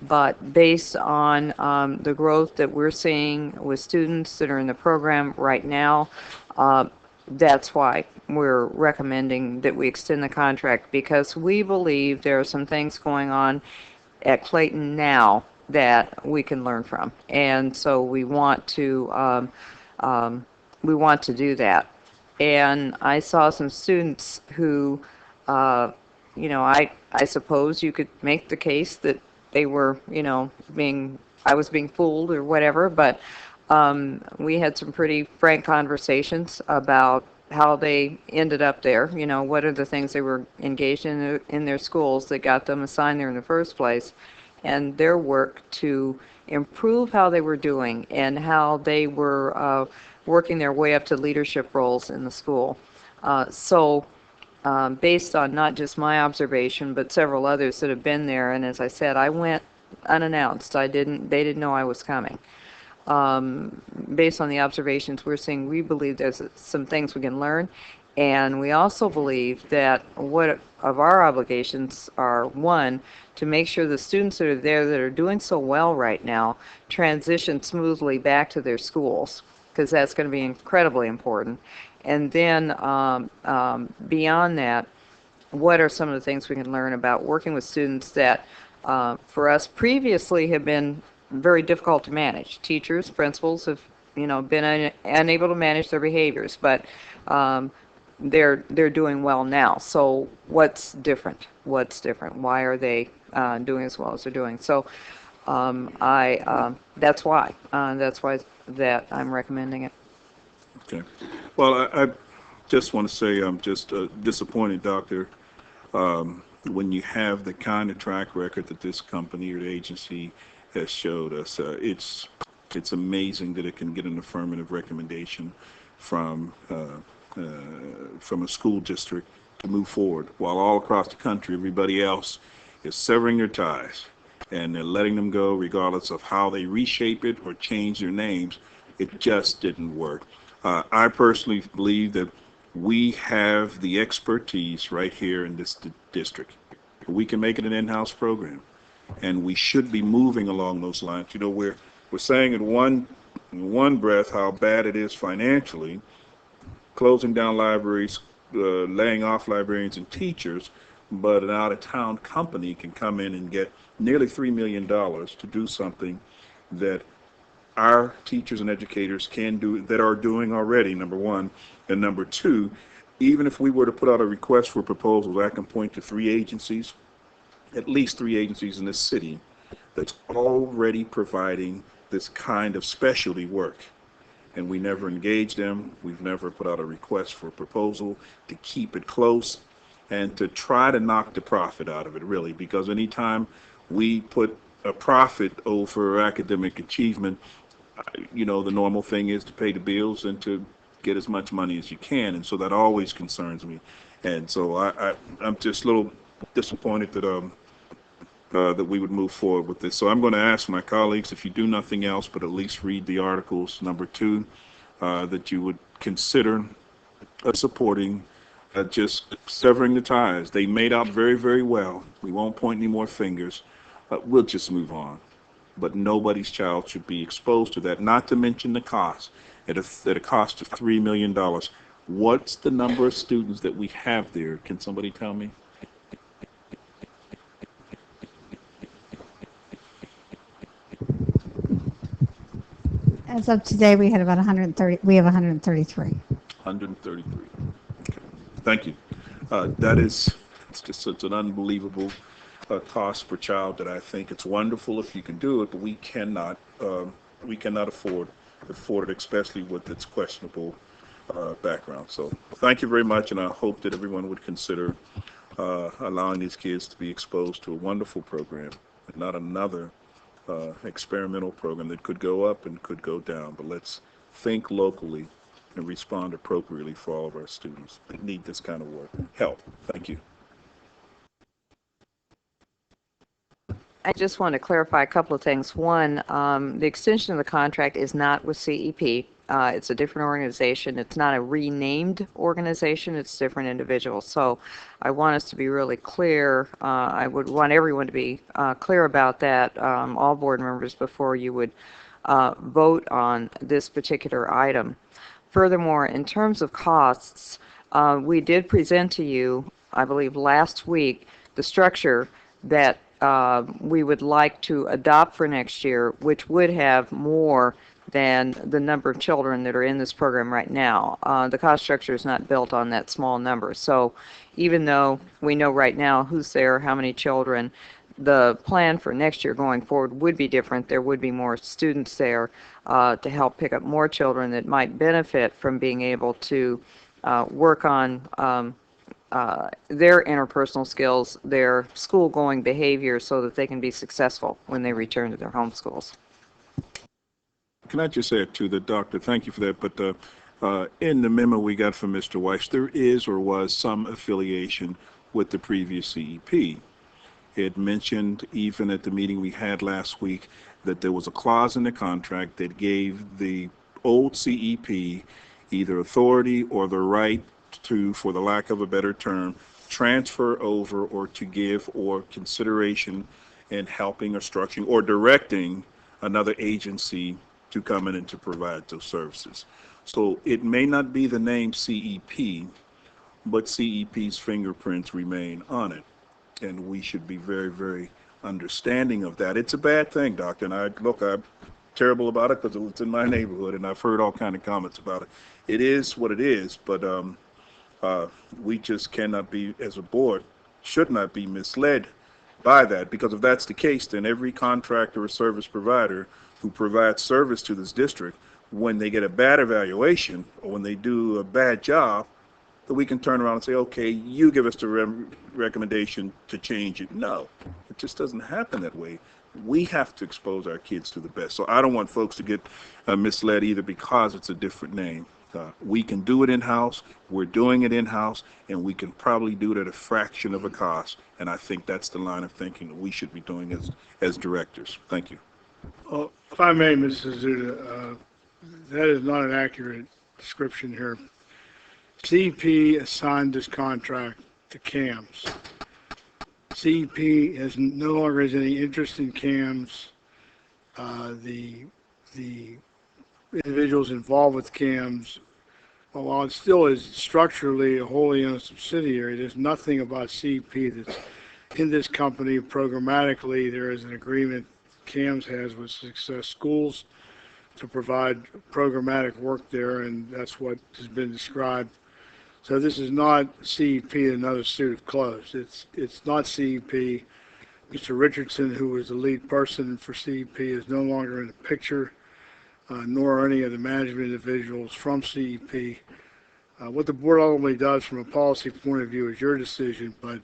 But based on the growth that we're seeing with students that are in the program right now, that's why we're recommending that we extend the contract, because we believe there are some things going on at Clayton now that we can learn from, and so we want to do that. And I saw some students who, I suppose you could make the case that they were, I was being fooled or whatever, but we had some pretty frank conversations about how they ended up there. What are the things they were engaged in their schools that got them assigned there in the first place, and their work to improve how they were doing and how they were working their way up to leadership roles in the school. So based on not just my observation, but several others that have been there. And as I said, I went unannounced. They didn't know I was coming. Based on the observations we're seeing, we believe there's some things we can learn. And we also believe that what of our obligations are, one, to make sure the students that are there that are doing so well right now transition smoothly back to their schools, because that's going to be incredibly important. And then beyond that, what are some of the things we can learn about working with students that for us previously have been very difficult to manage? Teachers, principals have, been unable to manage their behaviors, but they're doing well now. So what's different? Why are they doing as well as they're doing? So that's why that I'm recommending it. Okay. Well, I just want to say I'm just disappointed, Doctor, when you have the kind of track record that this company or the agency has showed us. It's amazing that it can get an affirmative recommendation from a school district to move forward, while all across the country, everybody else is severing their ties and they're letting them go regardless of how they reshape it or change their names. It just didn't work. I personally believe that we have the expertise right here in this district. We can make it an in-house program, and we should be moving along those lines. We're saying in one breath how bad it is financially, closing down libraries, laying off librarians and teachers, but an out-of-town company can come in and get nearly $3 million to do something that our teachers and educators can do, that are doing already, number one. And number two, even if we were to put out a request for proposals, I can point to at least three agencies in this city that's already providing this kind of specialty work. And we never engage them. We've never put out a request for a proposal to keep it close and to try to knock the profit out of it, really, because anytime we put a profit over academic achievement, the normal thing is to pay the bills and to get as much money as you can. And so that always concerns me. And so I'm just a little disappointed that we would move forward with this. So I'm going to ask my colleagues, if you do nothing else but at least read the articles, number two, that you would consider supporting just severing the ties. They made out very, very well. We won't point any more fingers. We'll just move on. But nobody's child should be exposed to that, not to mention the cost. At a cost of $3 million. What's the number of students that we have there? Can somebody tell me? As of today, we had about 130. We have 133. 133. Okay. Thank you. It's an unbelievable cost per child that I think it's wonderful if you can do it, but we cannot afford it, especially with its questionable background. So thank you very much, and I hope that everyone would consider allowing these kids to be exposed to a wonderful program, and not another experimental program that could go up and could go down. But let's think locally and respond appropriately for all of our students that need this kind of help. Thank you. I just want to clarify a couple of things. One, the extension of the contract is not with CEP. It's a different organization. It's not a renamed organization. It's different individuals. So I want us to be really clear. I would want everyone to be clear about that, all board members, before you would vote on this particular item. Furthermore, in terms of costs, we did present to you, I believe last week, the structure that we would like to adopt for next year, which would have more than the number of children that are in this program right now. The cost structure is not built on that small number. So even though we know right now who's there, how many children, the plan for next year going forward would be different. There would be more students there to help pick up more children that might benefit from being able to work on their interpersonal skills, their school-going behavior, so that they can be successful when they return to their home schools. Can I just add to that, Doctor? Thank you for that. But In the memo we got from Mr. Weiss, there is or was some affiliation with the previous CEP. It mentioned, even at the meeting we had last week, that there was a clause in the contract that gave the old CEP either authority or the right to, for the lack of a better term, transfer over or to give or consideration in helping or structuring or directing another agency to come in and to provide those services. So it may not be the name CEP, but CEP's fingerprints remain on it. And we should be very, very understanding of that. It's a bad thing, Doctor, and I'm terrible about it because it's in my neighborhood and I've heard all kind of comments about it. It is what it is, but we just cannot be, as a board, should not be misled by that, because if that's the case, then every contractor or service provider who provides service to this district, when they get a bad evaluation or when they do a bad job, that we can turn around and say, okay, you give us the recommendation to change it. No, it just doesn't happen that way. We have to expose our kids to the best. So I don't want folks to get misled either because it's a different name. We can do it in-house, we're doing it in-house, and we can probably do it at a fraction of a cost. And I think that's the line of thinking that we should be doing as directors. Thank you. Well, if I may, Mrs. Zuda, that is not an accurate description here. CEP assigned this contract to CAMS. CEP no longer has any interest in CAMS. The individuals involved with CAMS, while it still is structurally a wholly owned subsidiary, there's nothing about CEP that's in this company. Programmatically, there is an agreement CAMS has with Success Schools to provide programmatic work there, and that's what has been described. So this is not CEP, another suit of clothes. It's not CEP. Mr. Richardson, who was the lead person for CEP, is no longer in the picture, nor are any of the management individuals from CEP. What the board ultimately does from a policy point of view is your decision, but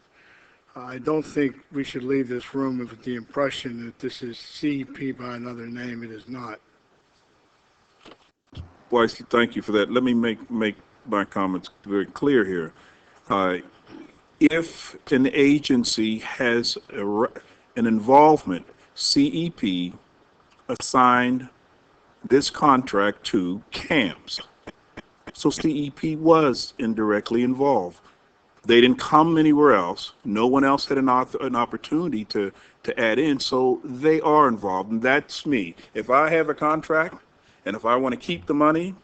I don't think we should leave this room with the impression that this is CEP by another name. It is not. Weiss, thank you for that. Let me make my comments very clear here. If an agency has an involvement, CEP assigned this contract to CAMS. So CEP was indirectly involved. They didn't come anywhere else. No one else had an opportunity to add in, so they are involved, and that's me. If I have a contract, and if I want to keep the money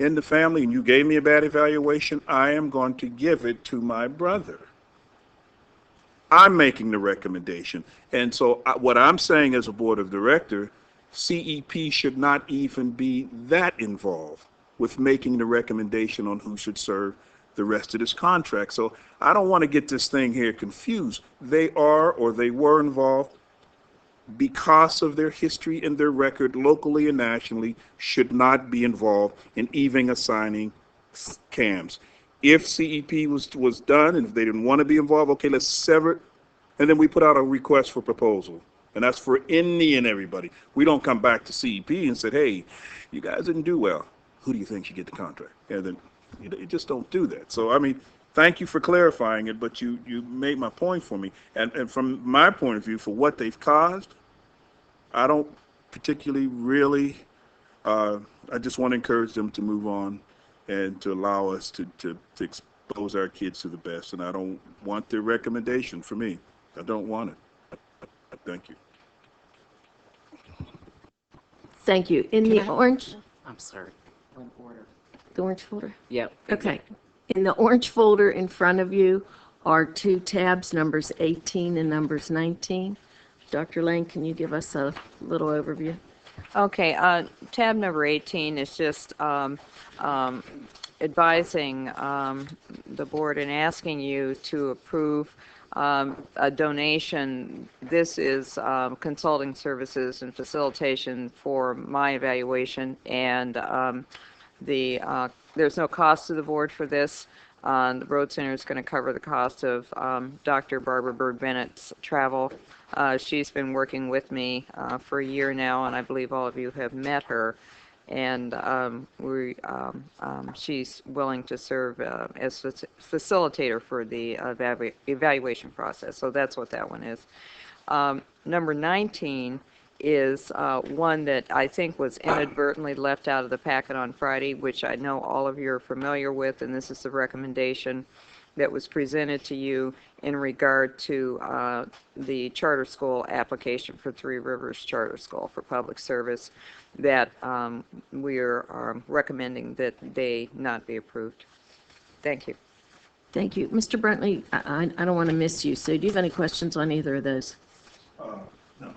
in the family, and you gave me a bad evaluation, I am going to give it to my brother. I'm making the recommendation. And so what I'm saying as a board of director, CEP should not even be that involved with making the recommendation on who should serve the rest of this contract. So I don't want to get this thing here confused. They are or they were involved because of their history and their record locally and nationally, should not be involved in even assigning CAMS. If CEP was done and if they didn't want to be involved, okay, let's sever it. And then we put out a request for proposal. And that's for any and everybody. We don't come back to CEP and say, hey, you guys didn't do well. Who do you think should get the contract? And then you just don't do that. So, I mean, thank you for clarifying it, but you made my point for me. And from my point of view, for what they've caused, I don't particularly really, I just want to encourage them to move on and to allow us to expose our kids to the best. And I don't want their recommendation for me. I don't want it. Thank you. Thank you. In the orange, I'm sorry. the orange folder? Yep. Okay. In the orange folder in front of you are two tabs, numbers 18 and numbers 19. Dr. Lane, can you give us a little overview? Okay, tab number 18 is just advising the board and asking you to approve a donation. This is consulting services and facilitation for my evaluation, and there's no cost to the board for this. The Road Center is going to cover the cost of Dr. Barbara Bird Bennett's travel. She's been working with me for a year now, and I believe all of you have met her. and she's willing to serve as facilitator for the evaluation process. So that's what that one is. Number 19 is one that I think was inadvertently left out of the packet on Friday, which I know all of you are familiar with, and this is the recommendation that was presented to you in regard to the charter school application for Three Rivers Charter School for public service, that we are recommending that they not be approved. Thank you. Thank you. Mr. Brentley, I don't want to miss you, so do you have any questions on either of those? No.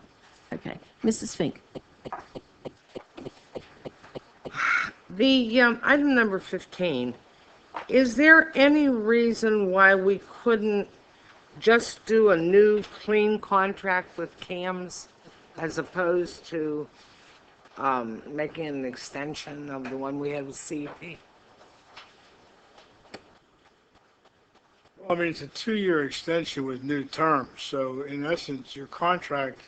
Okay. Mrs. Fink? The item number 15, is there any reason why we couldn't just do a new clean contract with CAMS as opposed to making an extension of the one we have with CEP? Well, I mean, it's a 2-year extension with new terms, so in essence, your contract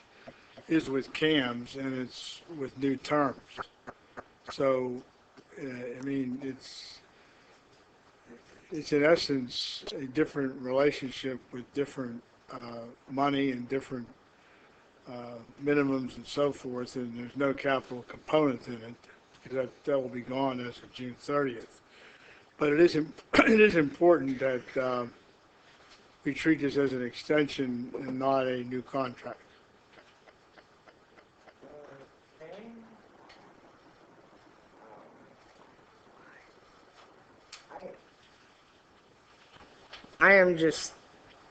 is with CAMS and it's with new terms. So, I mean, it's in essence a different relationship with different money and different minimums and so forth, and there's no capital component in it, because that will be gone as of June 30th. But it is important that we treat this as an extension and not a new contract. I am just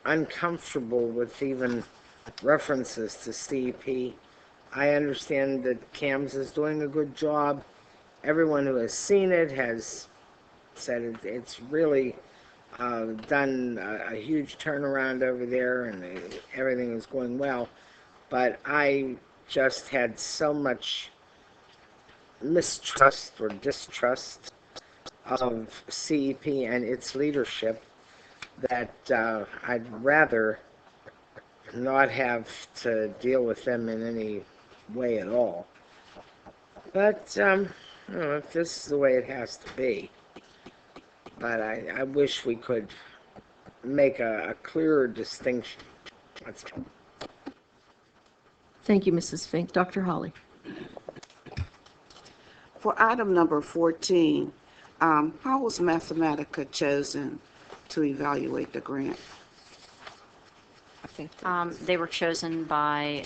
uncomfortable with even references to CEP. I understand that CAMS is doing a good job. Everyone who has seen it has said it's really done a huge turnaround over there, and everything is going well. But I just had so much mistrust or distrust of CEP and its leadership that I'd rather not have to deal with them in any way at all. But, you know, if this is the way it has to be. But I wish we could make a clearer distinction. That's all. Thank you, Mrs. Fink. Dr. Holly? For item number 14, how was Mathematica chosen to evaluate the grant? I think They were chosen by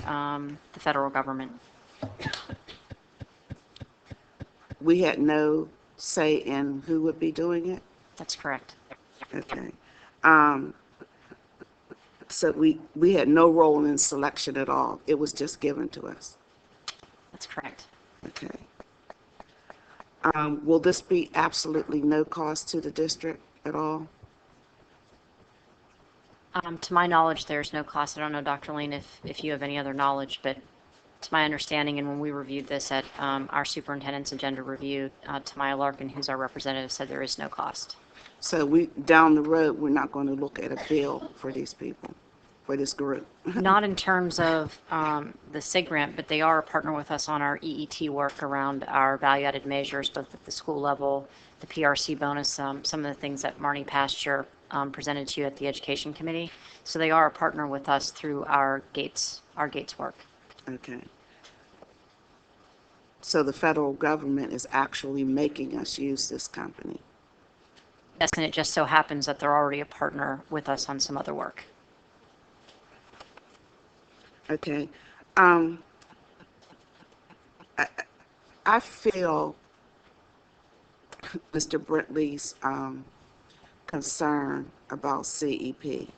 the federal government. We had no say in who would be doing it? That's correct. Okay. So we had no role in selection at all. It was just given to us. That's correct. Okay. Will this be absolutely no cost to the district at all? To my knowledge, there's no cost. I don't know, Dr. Lane, if you have any other knowledge, but to my understanding, and when we reviewed this at our superintendent's agenda review, Tamaya Larkin, who's our representative, said there is no cost. So down the road, we're not going to look at a bill for these people, for this group? Not in terms of the SIG grant, but they are a partner with us on our EET work around our value-added measures, both at the school level, the PRC bonus, some of the things that Marnie Pasture presented to you at the Education Committee. So they are a partner with us through our Gates work. Okay. So the federal government is actually making us use this company? Yes, and it just so happens that they're already a partner with us on some other work. Okay. I feel Mr. Brentley's concern about CEP,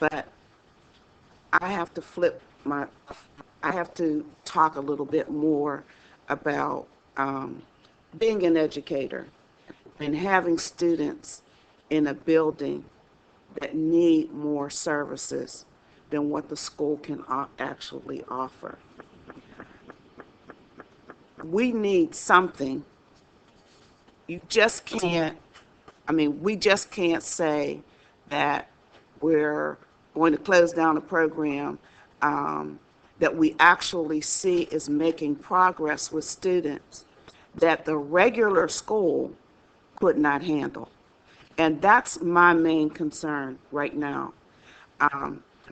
but I have to talk a little bit more about being an educator and having students in a building that need more services than what the school can actually offer. We need something. You just can't, we just can't say that we're going to close down a program that we actually see is making progress with students that the regular school could not handle. And that's my main concern right now.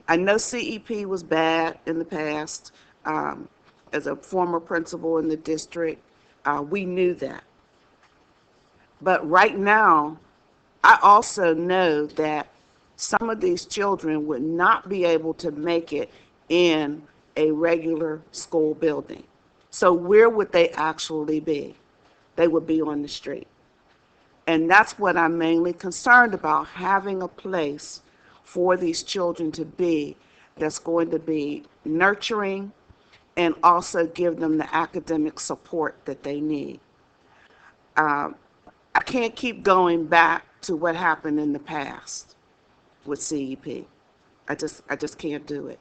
I know CEP was bad in the past. As a former principal in the district, we knew that. But right now, I also know that some of these children would not be able to make it in a regular school building. So where would they actually be? They would be on the street. And that's what I'm mainly concerned about, having a place for these children to be that's going to be nurturing and also give them the academic support that they need. I can't keep going back to what happened in the past with CEP. I just can't do it.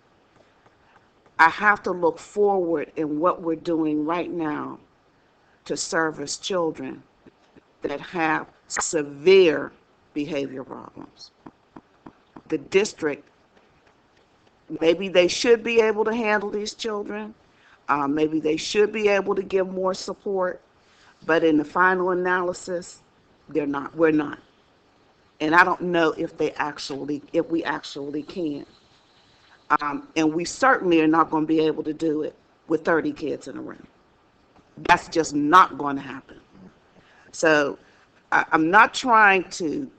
I have to look forward in what we're doing right now to service children that have severe behavior problems. The district, maybe they should be able to handle these children. Maybe they should be able to give more support, but in the final analysis, we're not. And I don't know if we actually can. And we certainly are not going to be able to do it with 30 kids in a room. That's just not going to happen. So I'm not trying to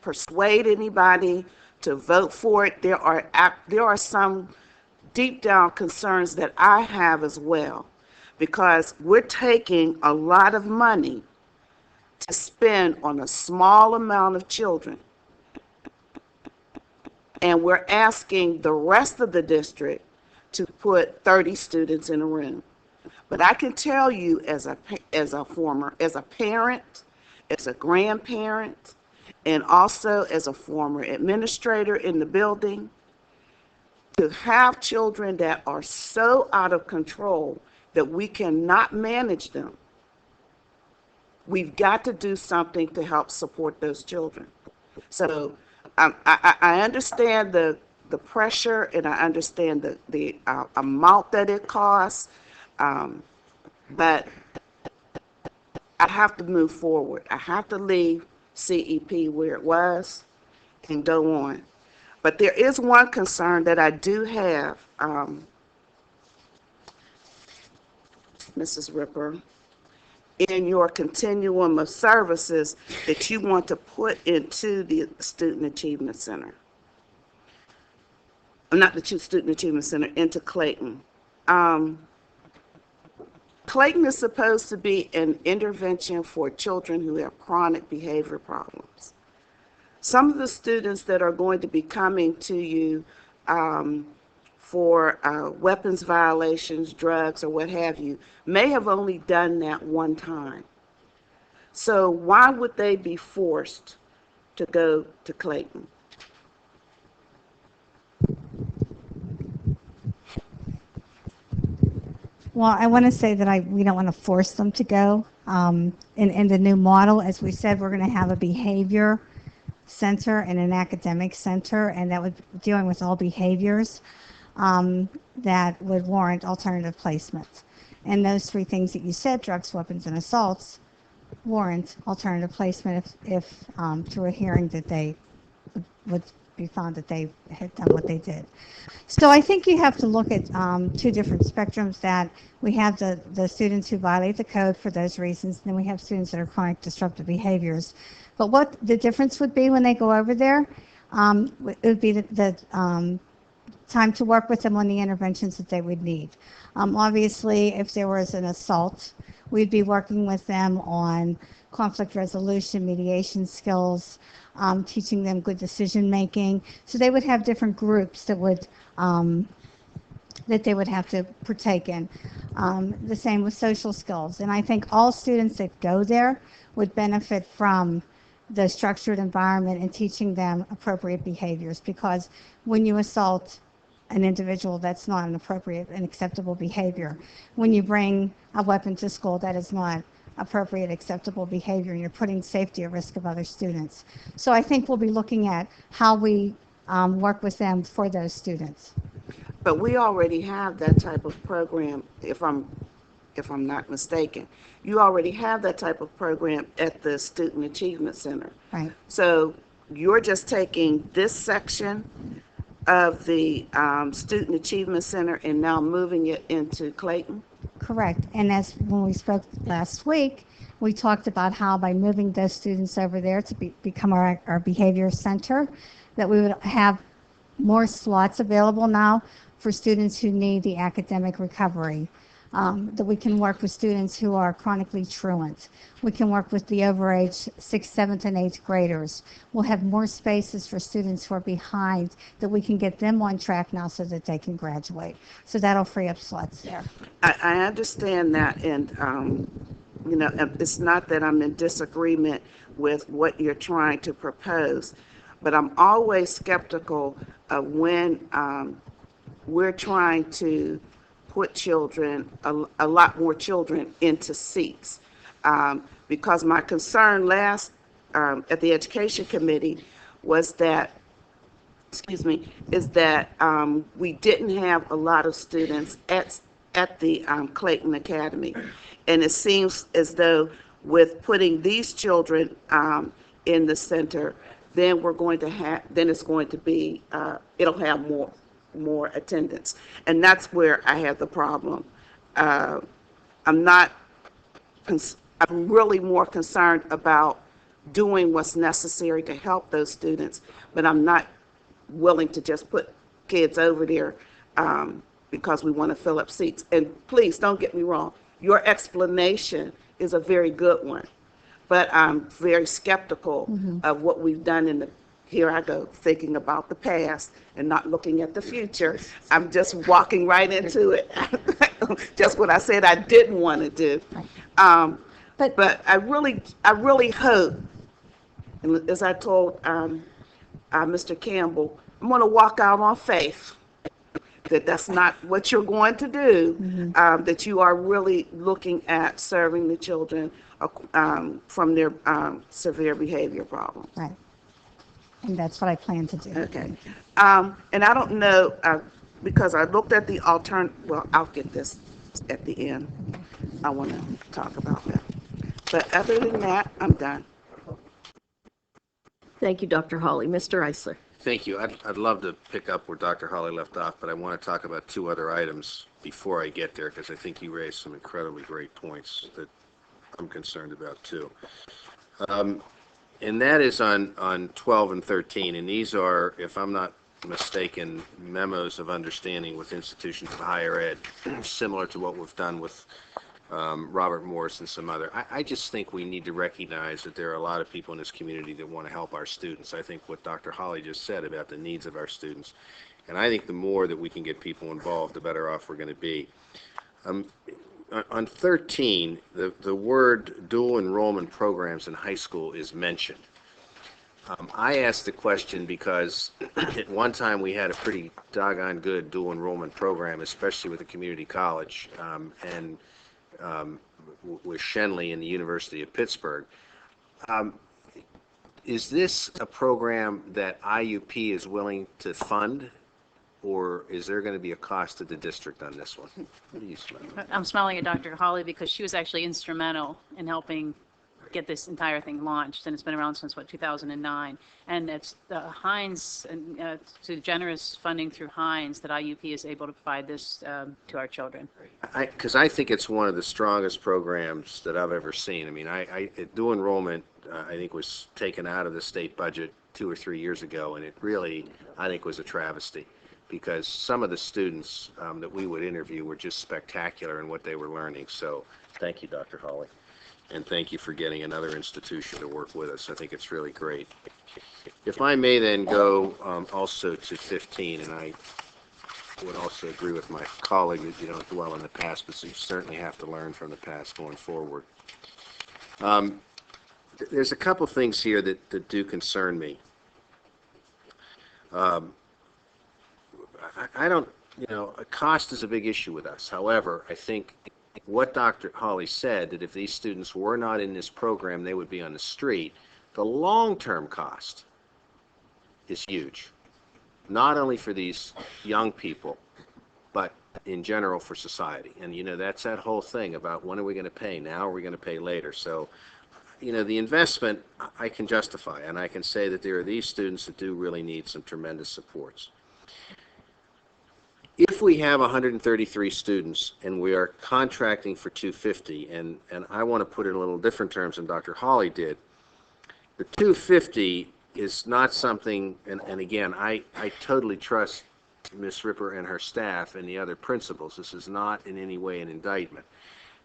persuade anybody to vote for it. There are some deep down concerns that I have as well, because we're taking a lot of money to spend on a small amount of children, and we're asking the rest of the district to put 30 students in a room. But I can tell you as a parent, as a grandparent, and also as a former administrator in the building, to have children that are so out of control that we cannot manage them, we've got to do something to help support those children. So I understand the pressure, and I understand the amount that it costs, but I have to move forward. I have to leave CEP where it was and go on. But there is one concern that I do have, Mrs. Ripper, in your continuum of services that you want to put into the Student Achievement Center. Not the Student Achievement Center, into Clayton. Clayton is supposed to be an intervention for children who have chronic behavior problems. Some of the students that are going to be coming to you for weapons violations, drugs, or what have you, may have only done that one time. So why would they be forced to go to Clayton? Well, I want to say that we don't want to force them to go. In the new model, as we said, we're going to have a behavior center and an academic center, and that would be dealing with all behaviors that would warrant alternative placements. And those three things that you said, drugs, weapons, and assaults, warrant alternative placement if through a hearing that they would be found that they had done what they did. So I think you have to look at two different spectrums, that we have the students who violate the code for those reasons, and then we have students that are chronic disruptive behaviors. But what the difference would be when they go over there, it would be the time to work with them on the interventions that they would need. Obviously, if there was an assault, we'd be working with them on conflict resolution, mediation skills, teaching them good decision making. So they would have different groups that they would have to partake in. The same with social skills. And I think all students that go there would benefit from the structured environment and teaching them appropriate behaviors, because when you assault an individual, that's not an appropriate and acceptable behavior. When you bring a weapon to school, that is not appropriate, acceptable behavior, and you're putting safety at risk of other students. So I think we'll be looking at how we work with them for those students. But we already have that type of program, if I'm not mistaken. You already have that type of program at the Student Achievement Center. Right. So you're just taking this section of the Student Achievement Center and now moving it into Clayton? Correct. And as when we spoke last week, we talked about how by moving those students over there to become our behavior center, that we would have more slots available now for students who need the academic recovery. That we can work with students who are chronically truant. We can work with the overage 6th, 7th, and 8th graders. We'll have more spaces for students who are behind that we can get them on track now so that they can graduate. So that'll free up slots there. I understand that, and it's not that I'm in disagreement with what you're trying to propose, but I'm always skeptical of when we're trying to put children, a lot more children into seats. Because my concern last at the Education Committee was that, we didn't have a lot of students at the Clayton Academy. And it seems as though with putting these children in the center, then it's going to be, it'll have more attendance. And that's where I have the problem. I'm really more concerned about doing what's necessary to help those students, but I'm not willing to just put kids over there because we want to fill up seats. And please don't get me wrong, your explanation is a very good one, but I'm very skeptical of what we've done here I go, thinking about the past and not looking at the future. I'm just walking right into it. Just what I said I didn't want to do. But I really hope, and as I told Mr. Campbell, I'm going to walk out on faith that that's not what you're going to do, that you are really looking at serving the children from their severe behavior problems. Right. And that's what I plan to do. Okay. And I don't know, because I looked at the well, I'll get this at the end. I want to talk about that. But other than that, I'm done. Thank you, Dr. Hawley. Mr. Eisler. Thank you. I'd love to pick up where Dr. Hawley left off, but I want to talk about two other items before I get there, because I think you raised some incredibly great points that I'm concerned about too. And that is on 12 and 13, and these are, if I'm not mistaken, memos of understanding with institutions of higher ed, similar to what we've done with Robert Morris and some other. I just think we need to recognize that there are a lot of people in this community that want to help our students. I think what Dr. Hawley just said about the needs of our students, and I think the more that we can get people involved, the better off we're going to be. On 13, the word dual enrollment programs in high school is mentioned. I asked the question because at one time we had a pretty doggone good dual enrollment program, especially with the community college and with Shenley and the University of Pittsburgh. Is this a program that IUP is willing to fund? Or is there going to be a cost to the district on this one? What are you smiling at? I'm smiling at Dr. Hawley because she was actually instrumental in helping get this entire thing launched, and it's been around since, 2009. And it's the Hines, through generous funding through Hines, that IUP is able to provide this to our children. Because I think it's one of the strongest programs that I've ever seen. I mean, dual enrollment, I think, was taken out of the state budget 2 or 3 years ago, and it really, I think, was a travesty. Because some of the students that we would interview were just spectacular in what they were learning. So thank you, Dr. Hawley. And thank you for getting another institution to work with us. I think it's really great. If I may then go also to 15, and I would also agree with my colleague that you don't dwell in the past, but you certainly have to learn from the past going forward. There's a couple things here that do concern me. I don't, cost is a big issue with us. However, I think what Dr. Hawley said, that if these students were not in this program, they would be on the street, the long-term cost is huge. Not only for these young people, in general for society. And, you know, that's that whole thing about when are we going to pay now, or are we going to pay later? So, you know, the investment I can justify, and I can say that there are these students that do really need some tremendous supports. If we have 133 students and we are contracting for 250, and I want to put it in a little different terms than Dr. Hawley did, the 250 is not something, and again, I totally trust Ms. Ripper and her staff and the other principals. This is not in any way an indictment.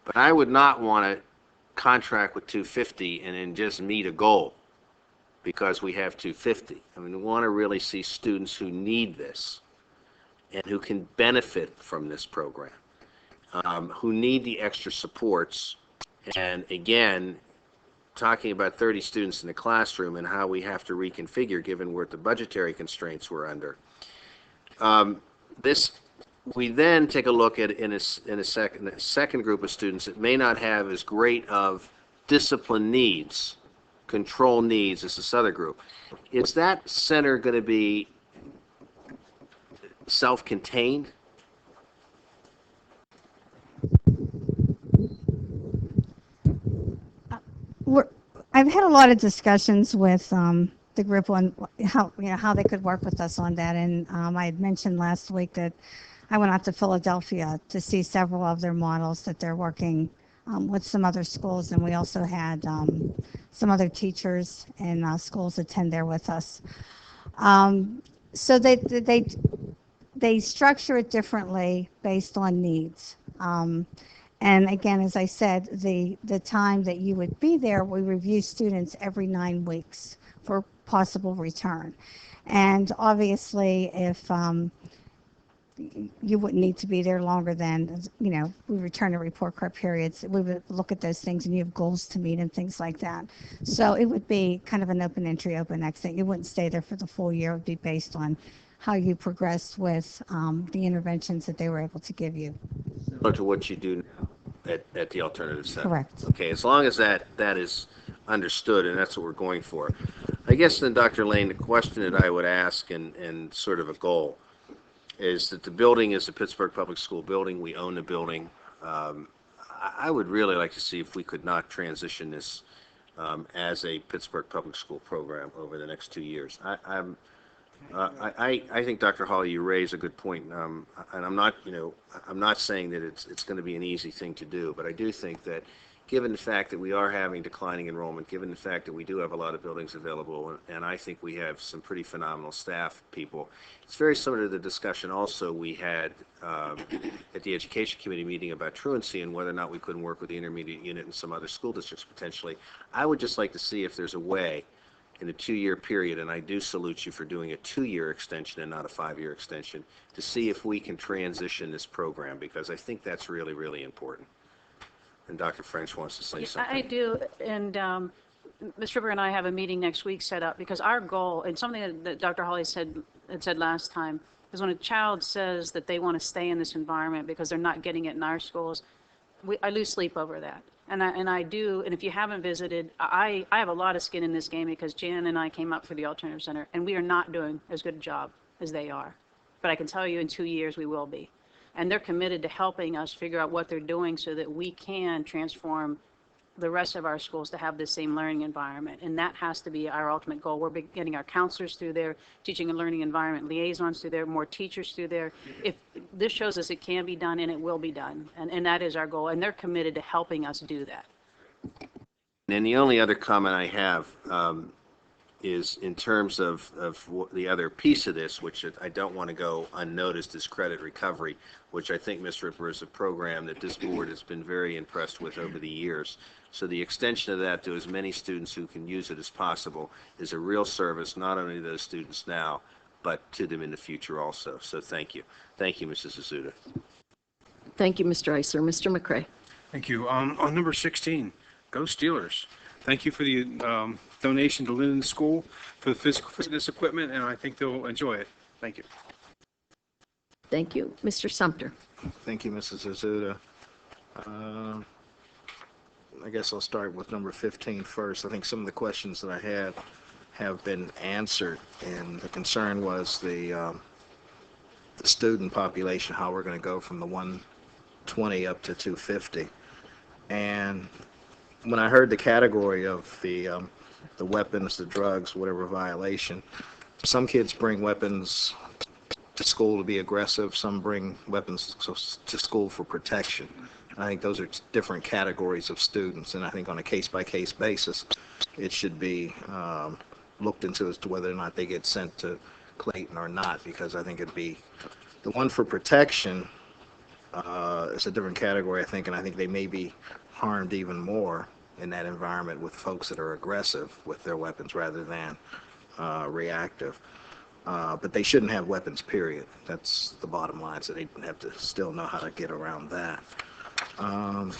But I would not want to contract with 250 and then just meet a goal because we have 250. I mean, we want to really see students who need this and who can benefit from this program, who need the extra supports. And again, talking about 30 students in the classroom and how we have to reconfigure given what the budgetary constraints we're under. We then take a look at in a second group of students that may not have as great of discipline needs, control needs as this other group. Is that center going to be self-contained? I've had a lot of discussions with the group on how they could work with us on that, and I had mentioned last week that I went out to Philadelphia to see several of their models that they're working with some other schools, and we also had some other teachers and schools attend there with us. So they structure it differently based on needs. And again, as I said, the time that you would be there, we review students every 9 weeks for possible return. And obviously, if you wouldn't need to be there longer than, we return to report card periods. We would look at those things, and you have goals to meet and things like that. So it would be kind of an open entry, open exit. You wouldn't stay there for the full year. It would be based on how you progressed with the interventions that they were able to give you. Similar to what you do now at the alternative center. Correct. Okay, as long as that is understood, and that's what we're going for. I guess then, Dr. Lane, the question that I would ask and sort of a goal is that the building is the Pittsburgh Public School building. We own the building. I would really like to see if we could not transition this as a Pittsburgh Public School program over the next 2 years. I think, Dr. Hawley, you raise a good point, and I'm not saying that it's going to be an easy thing to do, but I do think that given the fact that we are having declining enrollment, given the fact that we do have a lot of buildings available, and I think we have some pretty phenomenal staff people, it's very similar to the discussion also we had at the Education Committee meeting about truancy and whether or not we couldn't work with the intermediate unit and some other school districts potentially. I would just like to see if there's a way in a 2-year period, and I do salute you for doing a 2-year extension and not a 5-year extension, to see if we can transition this program, because I think that's really, really important. And Dr. French wants to say something. I do, and Ms. Ripper and I have a meeting next week set up, because our goal, and something that Dr. Hawley said last time, is when a child says that they want to stay in this environment because they're not getting it in our schools, I lose sleep over that. And I do, and if you haven't visited, I have a lot of skin in this game because Jan and I came up for the Alternative Center, and we are not doing as good a job as they are. But I can tell you in 2 years we will be. And they're committed to helping us figure out what they're doing so that we can transform the rest of our schools to have the same learning environment. And that has to be our ultimate goal. We're getting our counselors through there, teaching and learning environment liaisons through there, more teachers through there. If this shows us it can be done, and it will be done. And that is our goal. And they're committed to helping us do that. And the only other comment I have is in terms of the other piece of this, which I don't want to go unnoticed, is credit recovery, which I think, Ms. Ripper, is a program that this board has been very impressed with over the years. So the extension of that to as many students who can use it as possible is a real service, not only to those students now, but to them in the future also. So thank you. Thank you, Mrs. Azuda. Thank you, Mr. Eisler. Mr. McCray. Thank you. On number 16, go Steelers. Thank you for the donation to Linden School for the physical fitness equipment, and I think they'll enjoy it. Thank you. Thank you. Mr. Sumter. Thank you, Mrs. Azuda. I guess I'll start with number 15 first. I think some of the questions that I had have been answered, and the concern was the the student population, how we're going to go from the 120 up to 250. And when I heard the category of the weapons, the drugs, whatever violation, some kids bring weapons to school to be aggressive. Some bring weapons to school for protection. I think those are different categories of students, and I think on a case-by-case basis, it should be looked into as to whether or not they get sent to Clayton or not, because I think it'd be the one for protection is a different category, I think, and I think they may be harmed even more in that environment with folks that are aggressive with their weapons rather than reactive. But they shouldn't have weapons, period. That's the bottom line, so they have to still know how to get around that. I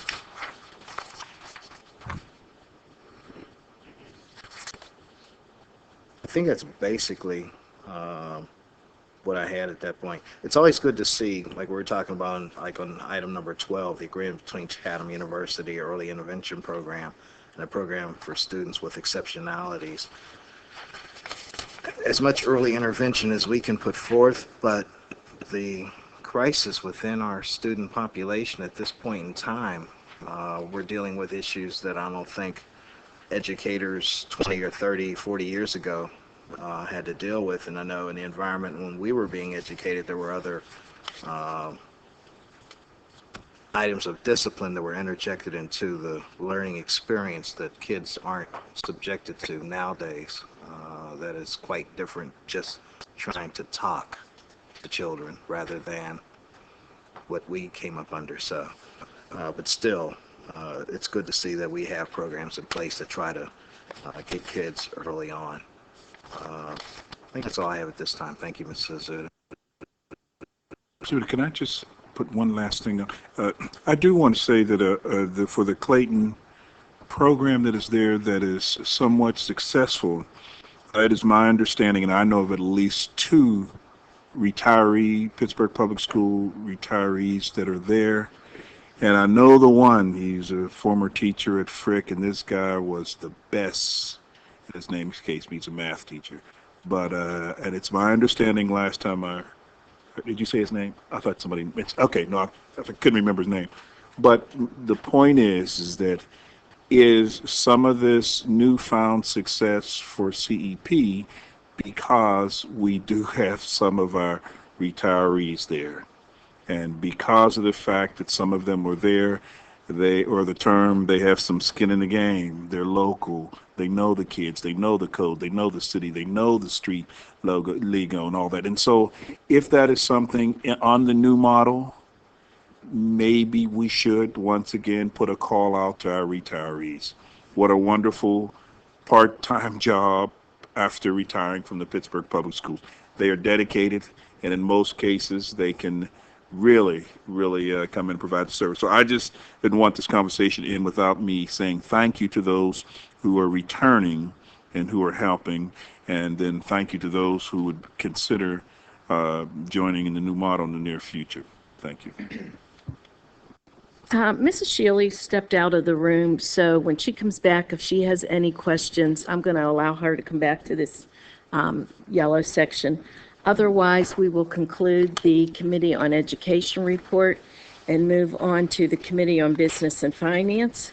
think that's basically what I had at that point. It's always good to see, like we were talking about, like on item number 12, the agreement between Chatham University Early Intervention Program and a program for students with exceptionalities. As much early intervention as we can put forth, but the crisis within our student population at this point in time, we're dealing with issues that I don't think educators 20 or 30, 40 years ago had to deal with. And I know in the environment when we were being educated, there were other items of discipline that were interjected into the learning experience that kids aren't subjected to nowadays. That is quite different, just trying to talk to children rather than what we came up under. So, but still, it's good to see that we have programs in place to try to get kids early on. I think that's all I have at this time. Thank you, Mrs. Suda, can I just put one last thing on? I do want to say that for the Clayton program that is there that is somewhat successful, it is my understanding, and I know of at least 2 Pittsburgh Public School retirees that are there. And I know the one, he's a former teacher at Frick, and this guy was the best. His name escapes me, he's a math teacher. But, and it's my understanding last time did you say his name? I thought somebody mentioned, okay, no, I couldn't remember his name. But the point is that is some of this newfound success for CEP because we do have some of our retirees there. And because of the fact that some of them were there, they have some skin in the game. They're local. They know the kids. They know the code. They know the city. They know the street lingo and all that. And so if that is something on the new model, maybe we should once again put a call out to our retirees. What a wonderful part-time job after retiring from the Pittsburgh Public Schools. They are dedicated, and in most cases, they can really come in and provide the service. So I just didn't want this conversation in without me saying thank you to those who are returning and who are helping, and then thank you to those who would consider joining in the new model in the near future. Thank you. Mrs. Shealy stepped out of the room, so when she comes back, if she has any questions, I'm going to allow her to come back to this yellow section. Otherwise, we will conclude the Committee on Education report and move on to the Committee on Business and Finance.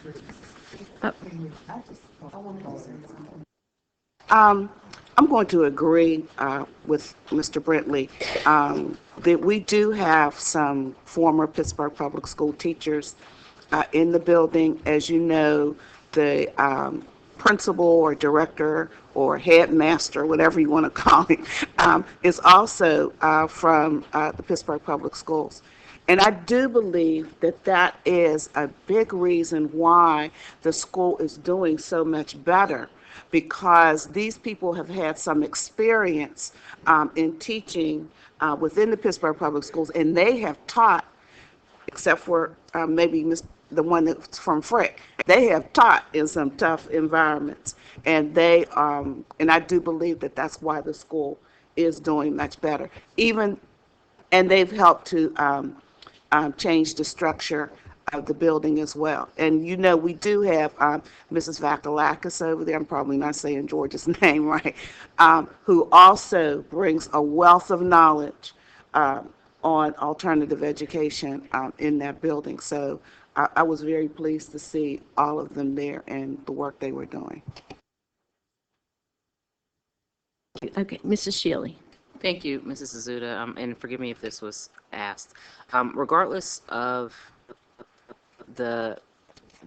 I'm going to agree with Mr. Brentley that we do have some former Pittsburgh Public School teachers in the building. As you know, the principal or director or headmaster, whatever you want to call it, is also from the Pittsburgh Public Schools. And I do believe that that is a big reason why the school is doing so much better, because these people have had some experience in teaching within the Pittsburgh Public Schools, and they have taught, except for maybe the one that's from Frick, they have taught in some tough environments, and and I do believe that that's why the school is doing much better. And they've helped to change the structure of the building as well. And you know, we do have Mrs. Vakalakis over there, I'm probably not saying George's name right, who also brings a wealth of knowledge on alternative education in that building. So I was very pleased to see all of them there and the work they were doing. Okay, Mrs. Shealy. Thank you, Mrs. Azuda, and forgive me if this was asked. Regardless of the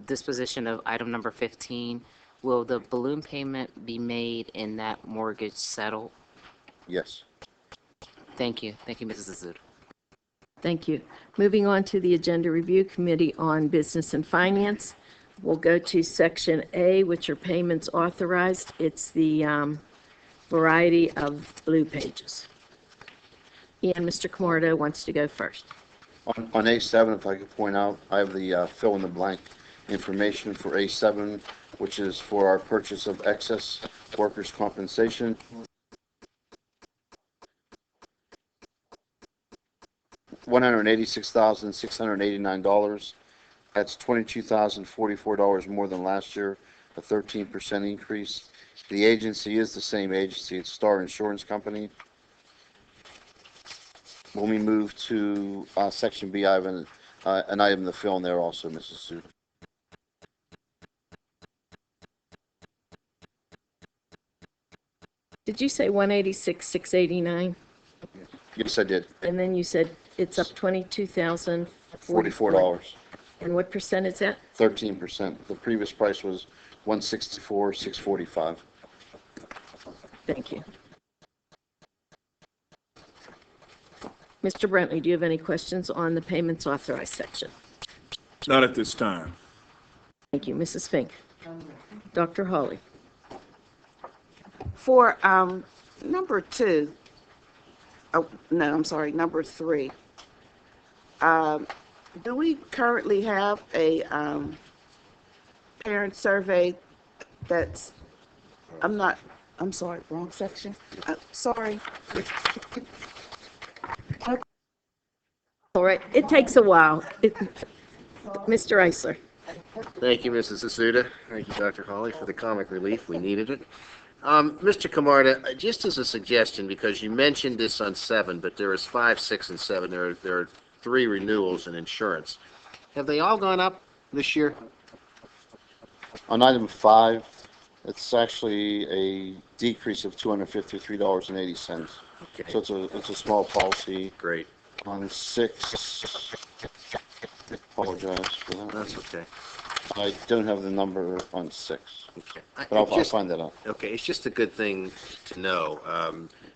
disposition of item number 15, will the balloon payment be made in that mortgage settled? Yes. Thank you. Thank you, Mrs. Azuda. Thank you. Moving on to the Agenda Review Committee on Business and Finance. We'll go to Section A, which are payments authorized. It's the variety of blue pages. And Mr. Camardo wants to go first. On A7, if I could point out, I have the fill-in-the-blank information for A7, which is for our purchase of excess workers' compensation. $186,689. That's $22,044 more than last year, a 13% increase. The agency is the same agency. It's Star Insurance Company. When we move to Section B, I have an item to fill in there also, Mrs. Sue. Did you say 186,689? Yes, I did. And then you said it's up $22,044. $44. And what percent is that? 13%. The previous price was $164,645. Thank you. Mr. Brentley, do you have any questions on the payments authorized section? Not at this time. Thank you. Mrs. Fink. Dr. Hawley. For number 2, oh, no, I'm sorry, number 3. Do we currently have a parent survey that's, I'm sorry, wrong section. Sorry. All right, it takes a while. Mr. Eisler. Thank you, Mrs. Asuda. Thank you, Dr. Hawley, for the comic relief. We needed it. Mr. Camarda, just as a suggestion, because you mentioned this on 7, but there is 5, 6, and 7. There are 3 renewals in insurance. Have they all gone up this year? On item 5, it's actually a decrease of $253.80. Okay. So it's a small policy. Great. On 6, apologize for that. That's okay. I don't have the number on 6, Okay. but I'll find that out. Okay, it's just a good thing to know,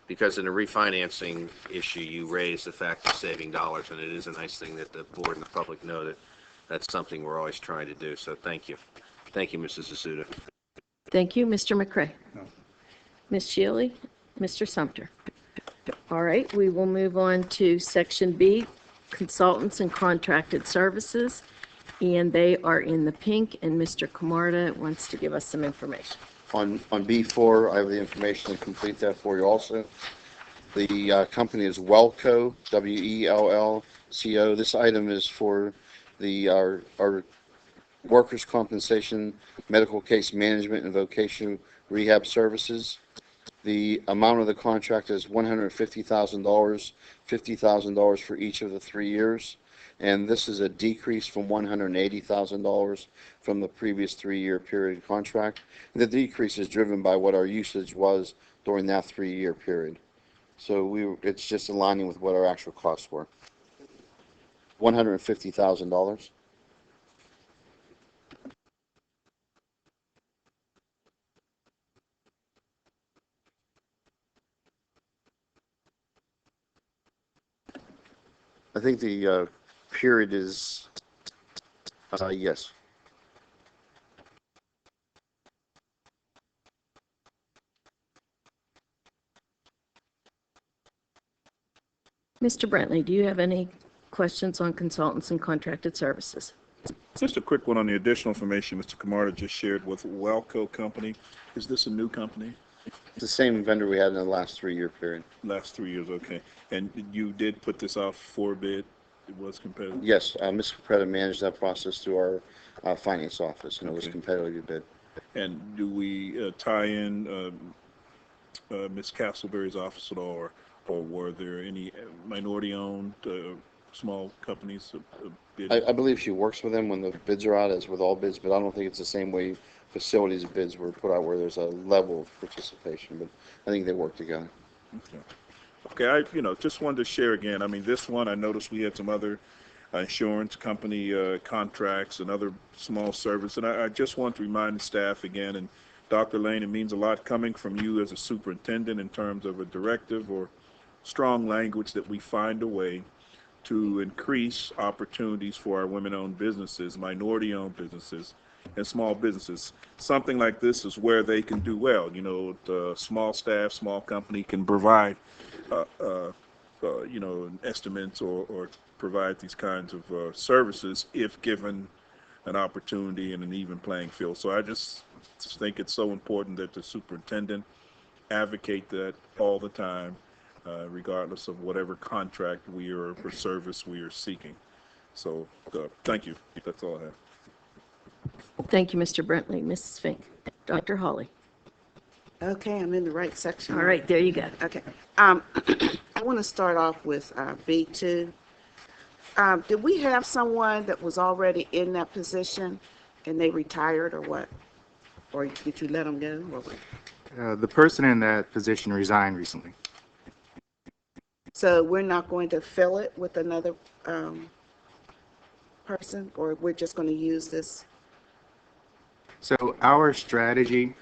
because in a refinancing issue, you raise the fact of saving dollars, and it is a nice thing that the board and the public know that that's something we're always trying to do, so thank you. Thank you, Mrs. Asuda. Thank you. Mr. McCray. Ms. Shealy. Mr. Sumter. All right, we will move on to Section B, Consultants and Contracted Services, and they are in the pink, and Mr. Camarda wants to give us some information. On B4, I have the information to complete that for you also. The company is Wellco, W-E-L-L-C-O. This item is for our workers' compensation, medical case management, and vocational rehab services. The amount of the contract is $150,000, $50,000 for each of the 3 years. And this is a decrease from $180,000 from the previous 3-year period contract. The decrease is driven by what our usage was during that 3-year period. So it's just aligning with what our actual costs were. $150,000. I think the period is, yes. Mr. Brentley, do you have any questions on consultants and contracted services? Just a quick one on the additional information Mr. Camarda just shared with Wellco Company. Is this a new company? It's the same vendor we had in the last 3-year period. Last 3 years, okay. And you did put this off for bid? It was competitive? Yes, Ms. Capretta managed that process through our finance office, and it was competitively bid. And do we tie in Ms. Castleberry's office at all, or or were there any minority-owned small companies bid? I believe she works with them when the bids are out, as with all bids, but I don't think it's the same way facilities bids were put out where there's a level of participation, but I think they work together. Okay, I just wanted to share again. I mean, this one, I noticed we had some other insurance company contracts and other small service, and I just want to remind the staff again, and Dr. Lane, it means a lot coming from you as a superintendent in terms of a directive or strong language that we find a way to increase opportunities for our women-owned businesses, minority-owned businesses, and small businesses. Something like this is where they can do well. The small staff, small company can provide, estimates or provide these kinds of services if given an opportunity and an even playing field. So I just think it's so important that the superintendent advocate that all the time, regardless of whatever contract or service we are seeking. So thank you. That's all I have. Thank you, Mr. Brentley. Mrs. Fink. Dr. Hawley. Okay, I'm in the right section. All right, there you go. Okay. I want to start off with B2. Did we have someone that was already in that position and they retired or what? Or did you let them go? Or what? The person in that position resigned recently. So we're not going to fill it with another person, or we're just going to use this? So our strategy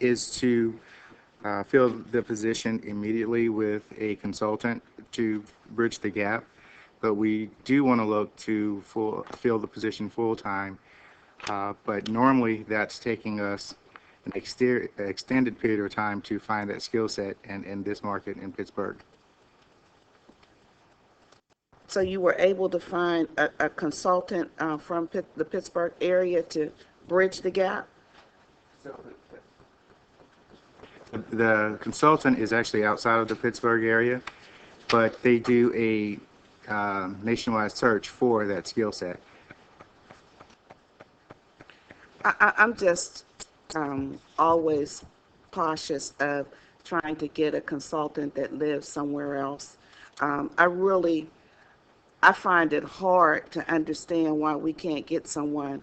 is to fill the position immediately with a consultant to bridge the gap, but we do want to look to fill the position full-time, but normally that's taking us an extended period of time to find that skill set in this market in Pittsburgh. So you were able to find a consultant from the Pittsburgh area to bridge the gap? The consultant is actually outside of the Pittsburgh area, but they do a nationwide search for that skill set. I'm just always cautious of trying to get a consultant that lives somewhere else. I find it hard to understand why we can't get someone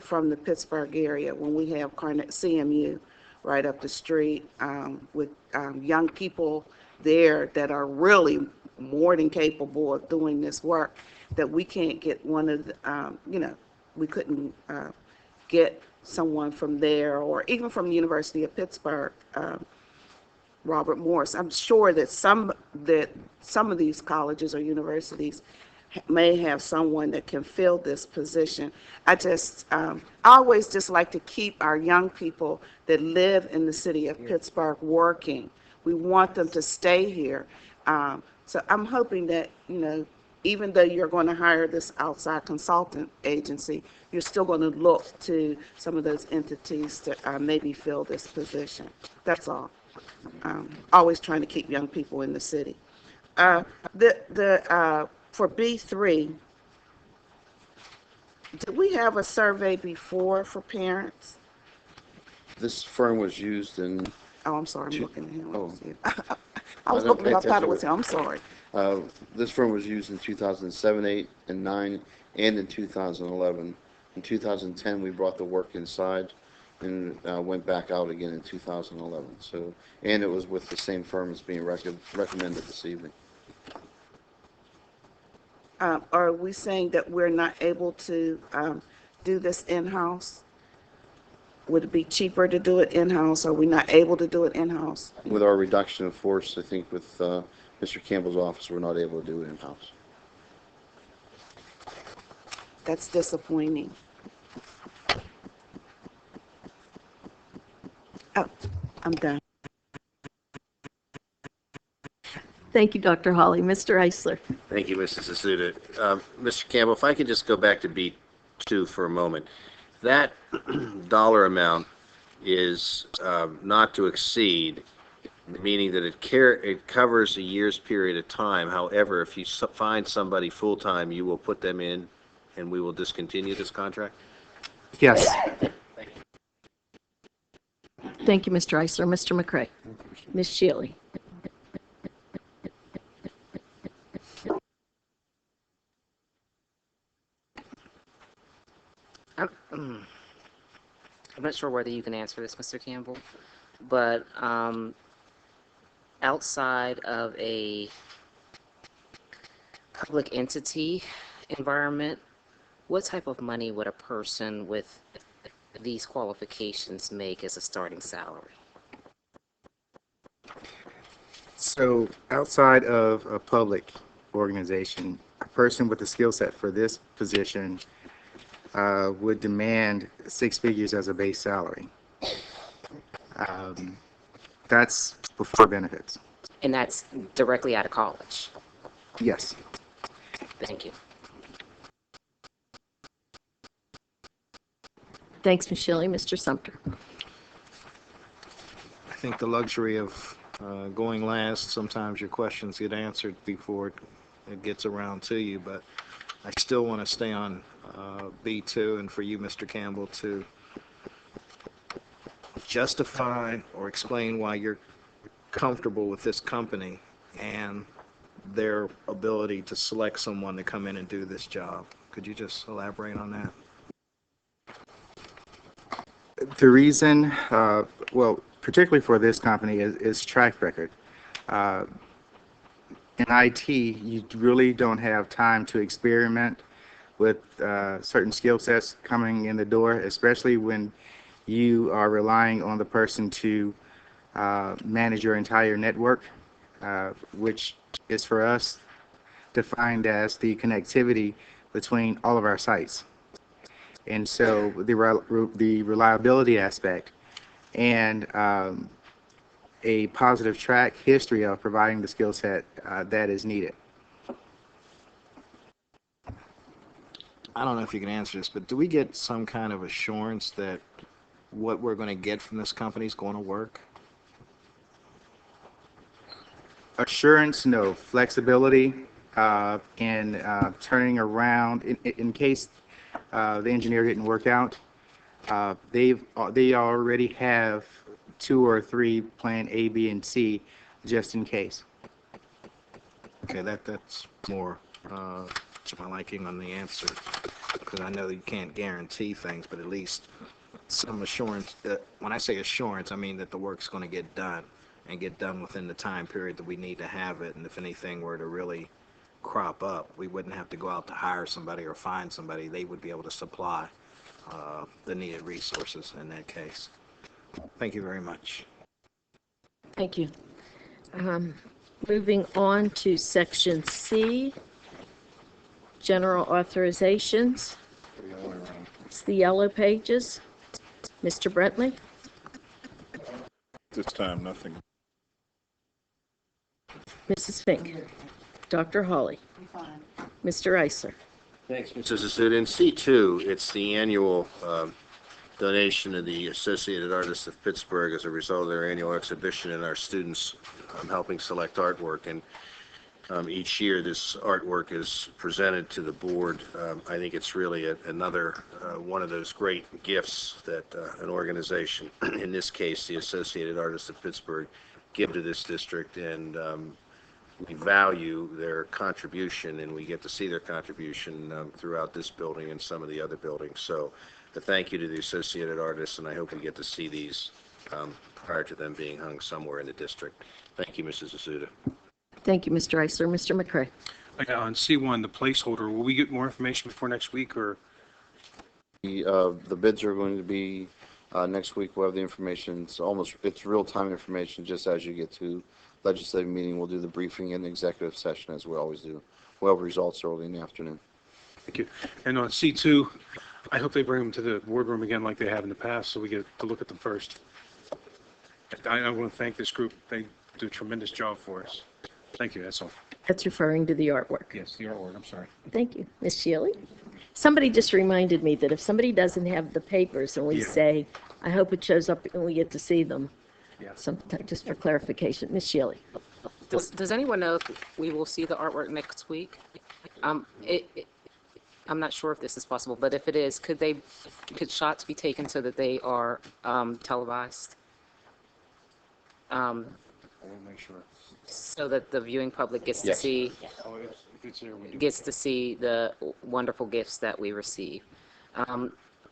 from the Pittsburgh area when we have CMU right up the street with young people there that are really more than capable of doing this work, that we can't get one of the, we couldn't get someone from there, or even from the University of Pittsburgh, Robert Morris. I'm sure that some of these colleges or universities may have someone that can fill this position. I always just like to keep our young people that live in the city of Pittsburgh working. We want them to stay here. So I'm hoping that, even though you're going to hire this outside consultant agency, you're still going to look to some of those entities to maybe fill this position. That's all. Always trying to keep young people in the city. For B3, did we have a survey before for parents? This firm was used in... Oh, I'm sorry, I'm looking at him. Oh. I was looking, I thought it was him, I'm sorry. This firm was used in 2007, 8, and 9, and in 2011. In 2010, we brought the work inside and went back out again in 2011. So, and it was with the same firm as being recommended this evening. Are we saying that we're not able to do this in-house? Would it be cheaper to do it in-house? Are we not able to do it in-house? With our reduction of force, I think with Mr. Campbell's office, we're not able to do it in-house. That's disappointing. Oh, I'm done. Thank you, Dr. Hawley. Mr. Eisler. Thank you, Mrs. Asuda. Mr. Campbell, if I could just go back to B2 for a moment. That dollar amount is not to exceed, meaning that it covers a year's period of time. However, if you find somebody full-time, you will put them in and we will discontinue this contract? Yes. Thank you, Mr. Eisler. Mr. McCray. Ms. Shealy. not sure whether you can answer this, Mr. Campbell, but outside of a public entity environment, what type of money would a person with these qualifications make as a starting salary? So outside of a public organization, a person with the skill set for this position would demand 6 figures as a base salary. That's before benefits. And that's directly out of college? Yes. Thank you. Thanks, Ms. Shelley. Mr. Sumter. I think the luxury of going last, sometimes your questions get answered before it gets around to you, but I still want to stay on B2, and for you, Mr. Campbell, to justify or explain why you're comfortable with this company and their ability to select someone to come in and do this job. Could you just elaborate on that? The reason, well, particularly for this company, is track record. In IT, you really don't have time to experiment with certain skill sets coming in the door, especially when you are relying on the person to manage your entire network, which is for us defined as the connectivity between all of our sites. And so the reliability aspect and a positive track history of providing the skill set that is needed. I don't know if you can answer this, but do we get some kind of assurance that what we're going to get from this company is going to work? Assurance, no. Flexibility in turning around in case the engineer didn't work out. They already have 2 or 3 plan A, B, and C just in case. Okay, that's more to my liking on the answer, because I know you can't guarantee things, but at least some assurance. When I say assurance, I mean that the work's going to get done and get done within the time period that we need to have it. And if anything were to really crop up, we wouldn't have to go out to hire somebody or find somebody. They would be able to supply the needed resources in that case. Thank you very much. Thank you. Moving on to Section C, General Authorizations. It's the yellow pages. Mr. Brentley? This time, nothing. Mrs. Fink? Dr. Hawley? Mr. Eisler? Thanks, Mrs. Asuda. In C2, it's the annual donation to the Associated Artists of Pittsburgh as a result of their annual exhibition and our students helping select artwork. And each year this artwork is presented to the board. I think it's really another one of those great gifts that an organization, in this case the Associated Artists of Pittsburgh, give to this district, and we value their contribution, and we get to see their contribution throughout this building and some of the other buildings. So a thank you to the Associated Artists, and I hope we get to see these prior to them being hung somewhere in the district. Thank you, Mrs. Asuda. Thank you, Mr. Eisler. Mr. McCray? On C1, the placeholder, will we get more information before next week, or? The bids are going to be next week. We'll have the information. It's real-time information. Just as you get to legislative meeting, we'll do the briefing in the executive session as we always do. We'll have results early in the afternoon. Thank you. And on C2, I hope they bring them to the boardroom again like they have in the past, so we get to look at them first. I want to thank this group. They do a tremendous job for us. Thank you. That's all. That's referring to the artwork. Yes, the artwork. I'm sorry. Thank you. Ms. Shealy? Somebody just reminded me that if somebody doesn't have the papers and we say, I hope it shows up and we get to see them, sometime, just for clarification. Ms. Shealy? Does anyone know if we will see the artwork next week? I'm not sure if this is possible, but if it is, could shots be taken so that they are televised? I will make sure. So that the viewing public gets to see the wonderful gifts that we receive.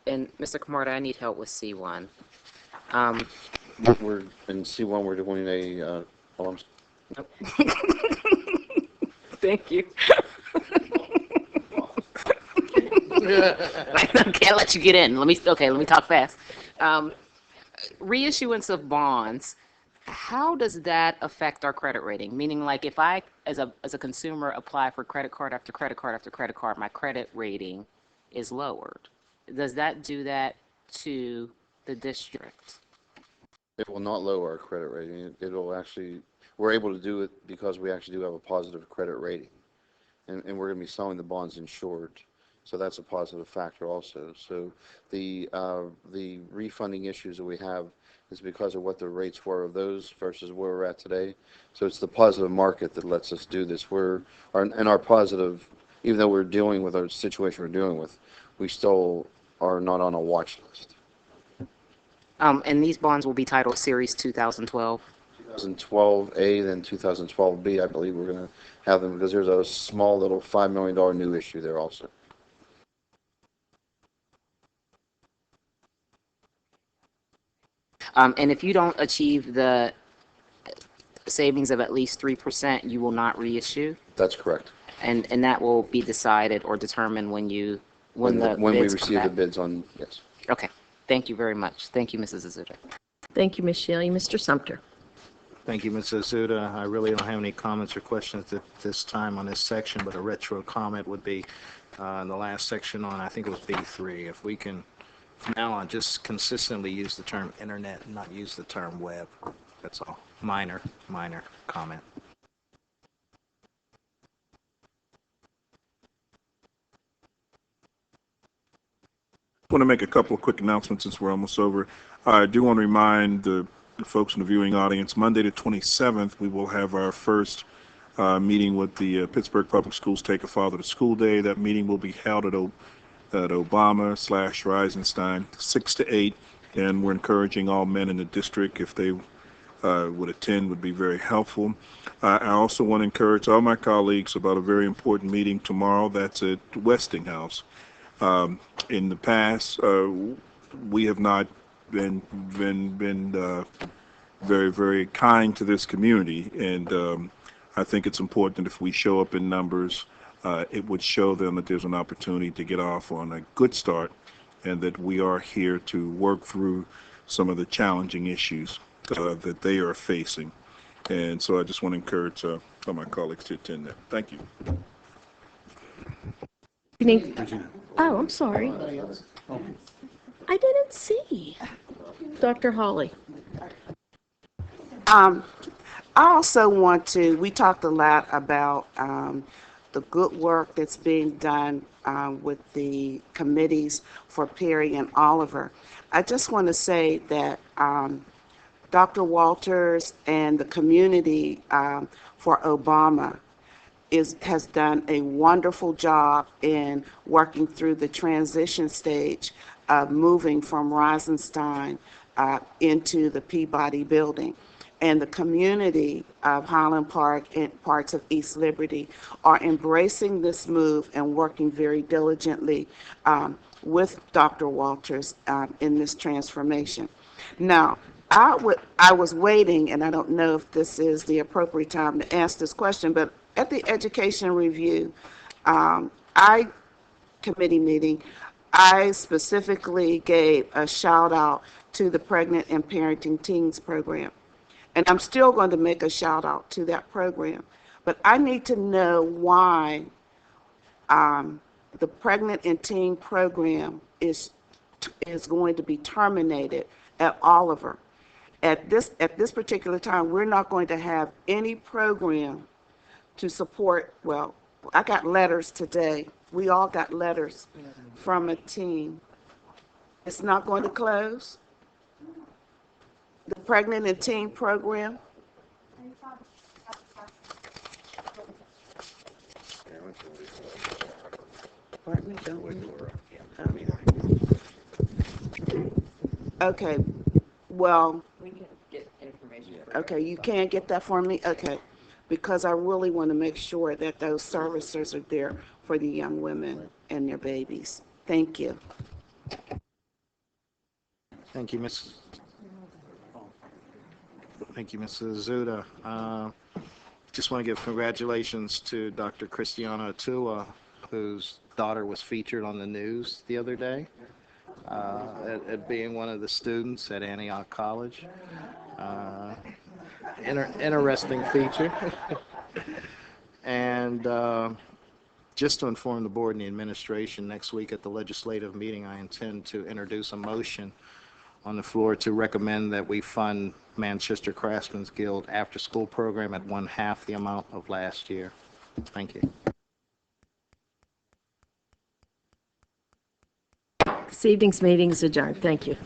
And Mr. Camarda, I need help with C1. We're in C1, we're doing a, Thank you. I can't let you get in. Let me talk fast. Reissuance of bonds, how does that affect our credit rating? Meaning, like, if I, as a consumer, apply for credit card after credit card after credit card, my credit rating is lowered. Does that do that to the district? it will not lower our credit rating. It'll actually, we're able to do it because we actually do have a positive credit rating. And we're going to be selling the bonds insured. So that's a positive factor also. So the refunding issues that we have is because of what the rates were of those versus where we're at today. So it's the positive market that lets us do this. Our positive, even though we're dealing with our situation we're dealing with, we still are not on a watch list. And these bonds will be titled Series 2012. 2012A, then 2012B, I believe we're going to have them because there's a small little $5 million new issue there also. And if you don't achieve the savings of at least 3%, you will not reissue? That's correct. And that will be decided or determined when we receive the bids on, yes. Okay. Thank you very much. Thank you, Mrs. Azuda. Thank you, Ms. Shelley. Mr. Sumter. Thank you, Ms. Azuda. I really don't have any comments or questions at this time on this section, but a retro comment would be in the last section on, I think it was B3, if we can from now on just consistently use the term internet and not use the term web. That's all. Minor comment. I want to make a couple of quick announcements since we're almost over. I do want to remind the folks in the viewing audience, Monday the 27th, we will have our first meeting with the Pittsburgh Public Schools Take a Father to School Day. That meeting will be held at Obama/Reisenstein, 6 to 8, and we're encouraging all men in the district, if they would attend, would be very helpful. I also want to encourage all my colleagues about a very important meeting tomorrow. That's at Westinghouse. In the past, we have not been very, very kind to this community, and I think it's important that if we show up in numbers, it would show them that there's an opportunity to get off on a good start, and that we are here to work through some of the challenging issues that they are facing. And so I just want to encourage all my colleagues to attend that. Thank you. Oh, I'm sorry. I didn't see. Dr. Hawley. I also want to, we talked a lot about the good work that's being done with the committees for Perry and Oliver. I just want to say that Dr. Walters and the community for Obama has done a wonderful job in working through the transition stage of moving from Reisenstein into the Peabody building. And the community of Highland Park and parts of East Liberty are embracing this move and working very diligently with Dr. Walters in this transformation. Now, I was waiting, and I don't know if this is the appropriate time to ask this question, but at the education review committee meeting, I specifically gave a shout out to the Pregnant and Parenting Teens program. And I'm still going to make a shout out to that program. But I need to know why the Pregnant and Teen program is going to be terminated at Oliver. At this particular time, we're not going to have any program to support, well, I got letters today. We all got letters from a teen. It's not going to close? The Pregnant and Teen program? Okay, well, We can get information. okay, you can't get that for me? Okay, because I really want to make sure that those services are there for the young women and their babies. Thank you. Thank you, Ms. Thank you, Mrs. Zuda. Just want to give congratulations to Dr. Christiana Atua, whose daughter was featured on the news the other day, at being one of the students at Antioch College. Interesting feature. And just to inform the board and the administration, next week at the legislative meeting, I intend to introduce a motion on the floor to recommend that we fund Manchester Craftsmen's Guild after-school program at 1/2 the amount of last year. Thank you. This evening's meeting is adjourned. Thank you.